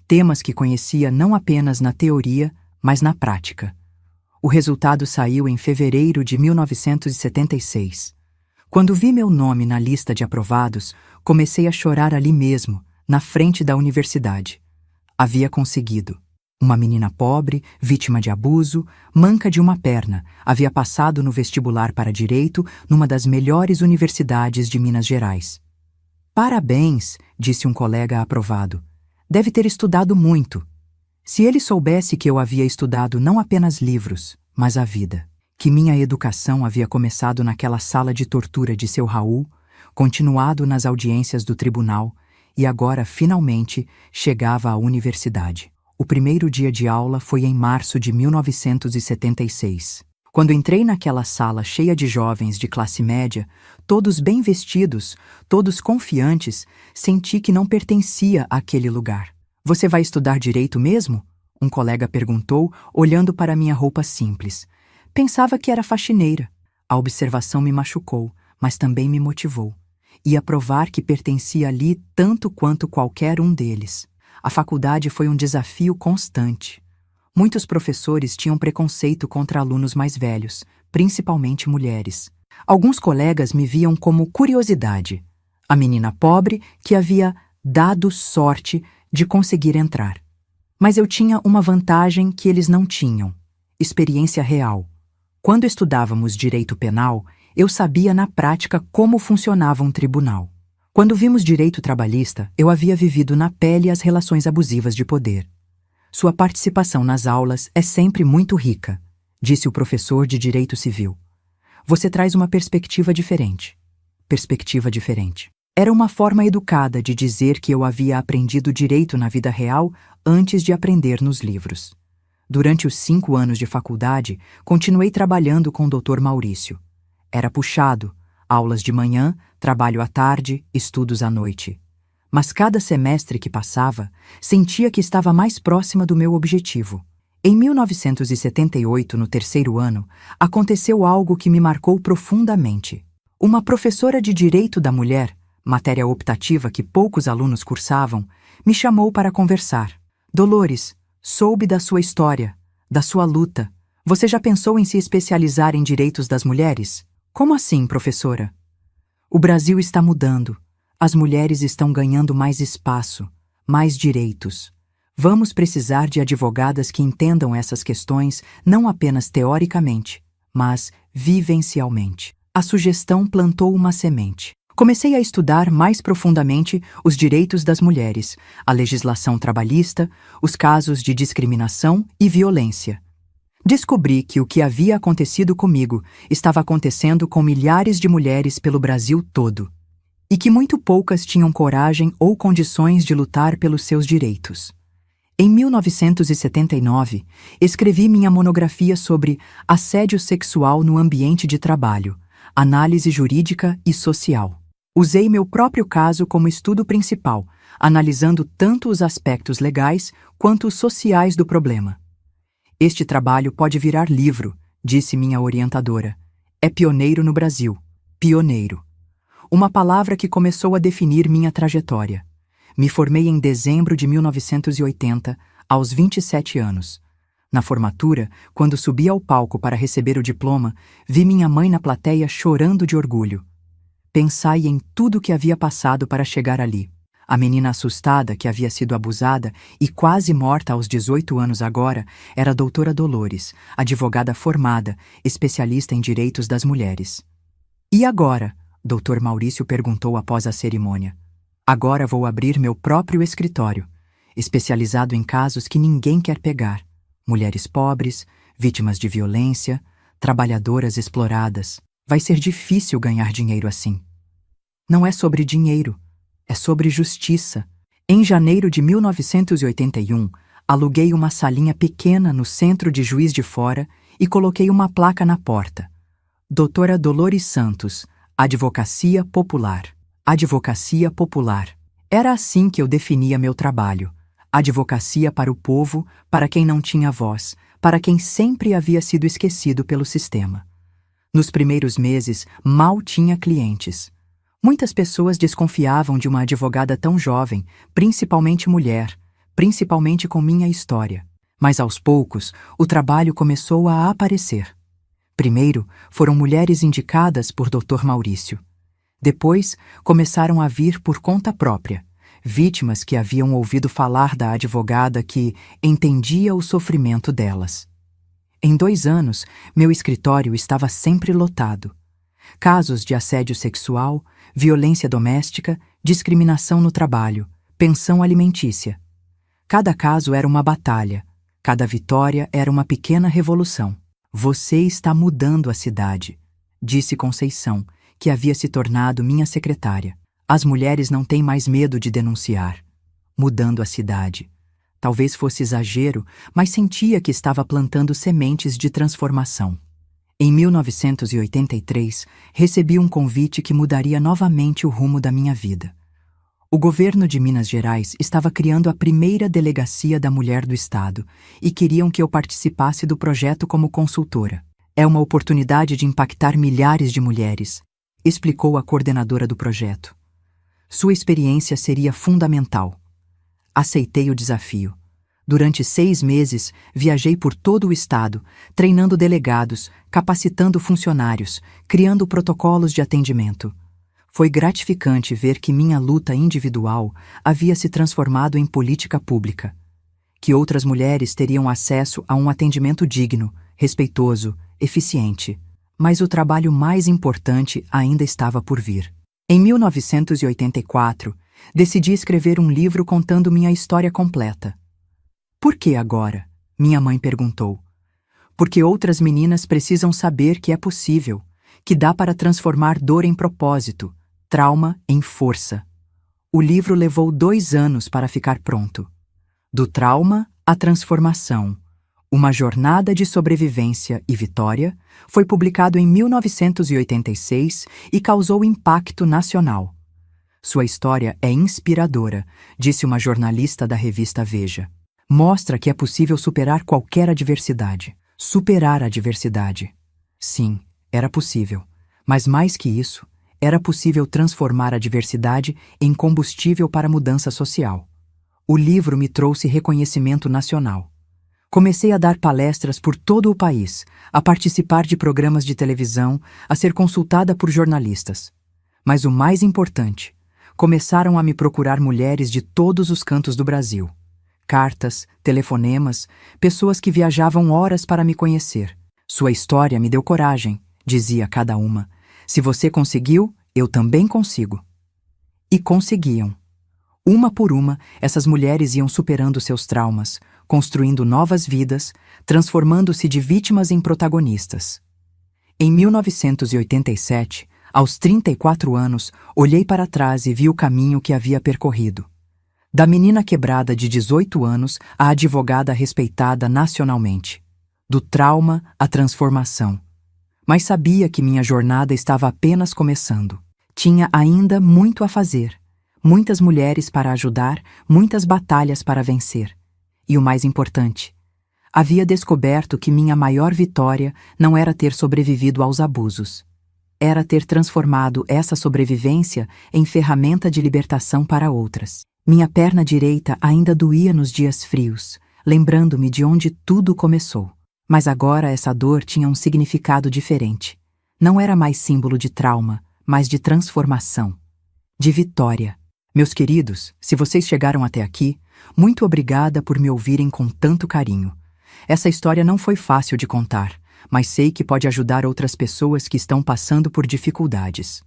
Temas que conhecia não apenas na teoria, mas na prática. O resultado saiu em fevereiro de 1976. Quando vi meu nome na lista de aprovados, comecei a chorar ali mesmo, na frente da universidade. Havia conseguido. Uma menina pobre, vítima de abuso, manca de uma perna, havia passado no vestibular para Direito numa das melhores universidades de Minas Gerais. Parabéns, disse um colega aprovado. Deve ter estudado muito. Se ele soubesse que eu havia estudado não apenas livros, mas a vida. Que minha educação havia começado naquela sala de tortura de seu Raul, continuado nas audiências do tribunal e agora, finalmente, chegava à universidade. O primeiro dia de aula foi em março de 1976. Quando entrei naquela sala cheia de jovens de classe média, todos bem vestidos, todos confiantes, senti que não pertencia àquele lugar. Você vai estudar direito mesmo? Um colega perguntou, olhando para minha roupa simples. Pensava que era faxineira. A observação me machucou, mas também me motivou. Ia provar que pertencia ali tanto quanto qualquer um deles. A faculdade foi um desafio constante. Muitos professores tinham preconceito contra alunos mais velhos, principalmente mulheres. Alguns colegas me viam como curiosidade, a menina pobre que havia dado sorte de conseguir entrar. Mas eu tinha uma vantagem que eles não tinham: experiência real. Quando estudávamos direito penal, eu sabia na prática como funcionava um tribunal. Quando vimos direito trabalhista, eu havia vivido na pele as relações abusivas de poder. Sua participação nas aulas é sempre muito rica, disse o professor de Direito Civil. Você traz uma perspectiva diferente. Perspectiva diferente. Era uma forma educada de dizer que eu havia aprendido direito na vida real antes de aprender nos livros. Durante os 5 anos de faculdade, continuei trabalhando com o Dr. Maurício. Era puxado, aulas de manhã, trabalho à tarde, estudos à noite. mas cada semestre que passava, sentia que estava mais próxima do meu objetivo. Em 1978, no terceiro ano, aconteceu algo que me marcou profundamente. Uma professora de Direito da Mulher, matéria optativa que poucos alunos cursavam, me chamou para conversar. Dolores, soube da sua história, da sua luta. Você já pensou em se especializar em direitos das mulheres? Como assim, professora? O Brasil está mudando. As mulheres estão ganhando mais espaço, mais direitos. Vamos precisar de advogadas que entendam essas questões não apenas teoricamente, mas vivencialmente. A sugestão plantou uma semente. Comecei a estudar mais profundamente os direitos das mulheres, a legislação trabalhista, os casos de discriminação e violência. Descobri que o que havia acontecido comigo estava acontecendo com milhares de mulheres pelo Brasil todo, e que muito poucas tinham coragem ou condições de lutar pelos seus direitos. Em 1979, escrevi minha monografia sobre assédio sexual no ambiente de trabalho, análise jurídica e social. Usei meu próprio caso como estudo principal, analisando tanto os aspectos legais quanto os sociais do problema. Este trabalho pode virar livro, disse minha orientadora. É pioneiro no Brasil. Pioneiro. Uma palavra que começou a definir minha trajetória. Me formei em dezembro de 1980, aos 27 anos. Na formatura, quando subi ao palco para receber o diploma, vi minha mãe na plateia chorando de orgulho. Pensai em tudo que havia passado para chegar ali. A menina assustada, que havia sido abusada e quase morta aos 18 anos agora, era a doutora Dolores, advogada formada, especialista em direitos das mulheres. E agora? Dr. Maurício perguntou após a cerimônia. Agora vou abrir meu próprio escritório, especializado em casos que ninguém quer pegar. Mulheres pobres, vítimas de violência, trabalhadoras exploradas. Vai ser difícil ganhar dinheiro assim. Não é sobre dinheiro. É sobre justiça. Em janeiro de 1981, aluguei uma salinha pequena no centro de Juiz de Fora e coloquei uma placa na porta. Doutora Dolores Santos, Advocacia Popular. Advocacia Popular. Era assim que eu definia meu trabalho. Advocacia para o povo, para quem não tinha voz, para quem sempre havia sido esquecido pelo sistema. Nos primeiros meses, mal tinha clientes. Muitas pessoas desconfiavam de uma advogada tão jovem, principalmente mulher, principalmente com minha história. Mas aos poucos, o trabalho começou a aparecer. Primeiro, foram mulheres indicadas por Dr. Maurício. Depois, começaram a vir por conta própria, vítimas que haviam ouvido falar da advogada que entendia o sofrimento delas. Em 2 anos, meu escritório estava sempre lotado. Casos de assédio sexual, violência doméstica, discriminação no trabalho, pensão alimentícia. Cada caso era uma batalha, cada vitória era uma pequena revolução. Você está mudando a cidade, disse Conceição, que havia se tornado minha secretária. As mulheres não têm mais medo de denunciar. Mudando a cidade. Talvez fosse exagero, mas sentia que estava plantando sementes de transformação. Em 1983, recebi um convite que mudaria novamente o rumo da minha vida. O governo de Minas Gerais estava criando a primeira delegacia da mulher do estado e queriam que eu participasse do projeto como consultora. É uma oportunidade de impactar milhares de mulheres, explicou a coordenadora do projeto. Sua experiência seria fundamental. Aceitei o desafio. Durante 6 meses, viajei por todo o estado, treinando delegados, capacitando funcionários, criando protocolos de atendimento. Foi gratificante ver que minha luta individual havia se transformado em política pública. Que outras mulheres teriam acesso a um atendimento digno, respeitoso, eficiente. Mas o trabalho mais importante ainda estava por vir. Em 1984, decidi escrever um livro contando minha história completa. Por que agora? Minha mãe perguntou. Porque outras meninas precisam saber que é possível, que dá para transformar dor em propósito, trauma em força. O livro levou 2 anos para ficar pronto. Do trauma à transformação, uma jornada de sobrevivência e vitória, foi publicado em 1986 e causou impacto nacional. Sua história é inspiradora, disse uma jornalista da revista Veja. Mostra que é possível superar qualquer adversidade. Superar a adversidade. Sim, era possível. Mas mais que isso, era possível transformar a adversidade em combustível para a mudança social. O livro me trouxe reconhecimento nacional. Comecei a dar palestras por todo o país, a participar de programas de televisão, a ser consultada por jornalistas. Mas o mais importante, começaram a me procurar mulheres de todos os cantos do Brasil. Cartas, telefonemas, pessoas que viajavam horas para me conhecer. Sua história me deu coragem, dizia cada uma. Se você conseguiu, eu também consigo. E conseguiam. Uma por uma, essas mulheres iam superando seus traumas, construindo novas vidas, transformando-se de vítimas em protagonistas. Em 1987, aos 34 anos, olhei para trás e vi o caminho que havia percorrido. Da menina quebrada de 18 anos à advogada respeitada nacionalmente. Do trauma à transformação. Mas sabia que minha jornada estava apenas começando. Tinha ainda muito a fazer. Muitas mulheres para ajudar, muitas batalhas para vencer. E o mais importante, havia descoberto que minha maior vitória não era ter sobrevivido aos abusos. Era ter transformado essa sobrevivência em ferramenta de libertação para outras. Minha perna direita ainda doía nos dias frios, lembrando-me de onde tudo começou. Mas agora essa dor tinha um significado diferente. Não era mais símbolo de trauma, mas de transformação. De vitória. Meus queridos, se vocês chegaram até aqui, muito obrigada por me ouvirem com tanto carinho. Essa história não foi fácil de contar, mas sei que pode ajudar outras pessoas que estão passando por dificuldades.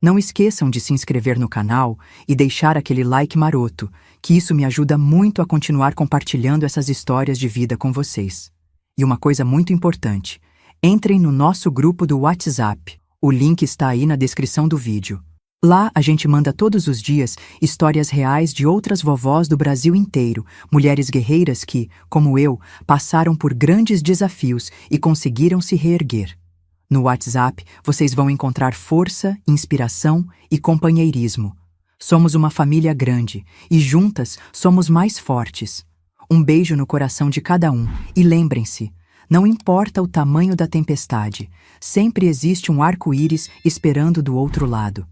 Não esqueçam de se inscrever no canal e deixar aquele like maroto, que isso me ajuda muito a continuar compartilhando essas histórias de vida com vocês. E uma coisa muito importante, entrem no nosso grupo do WhatsApp. O link está aí na descrição do vídeo. Lá a gente manda todos os dias histórias reais de outras vovós do Brasil inteiro, mulheres guerreiras que, como eu, passaram por grandes desafios e conseguiram se reerguer. No WhatsApp, vocês vão encontrar força, inspiração e companheirismo. Somos uma família grande e juntas somos mais fortes. Um beijo no coração de cada um e lembrem-se, não importa o tamanho da tempestade, sempre existe um arco-íris esperando do outro lado.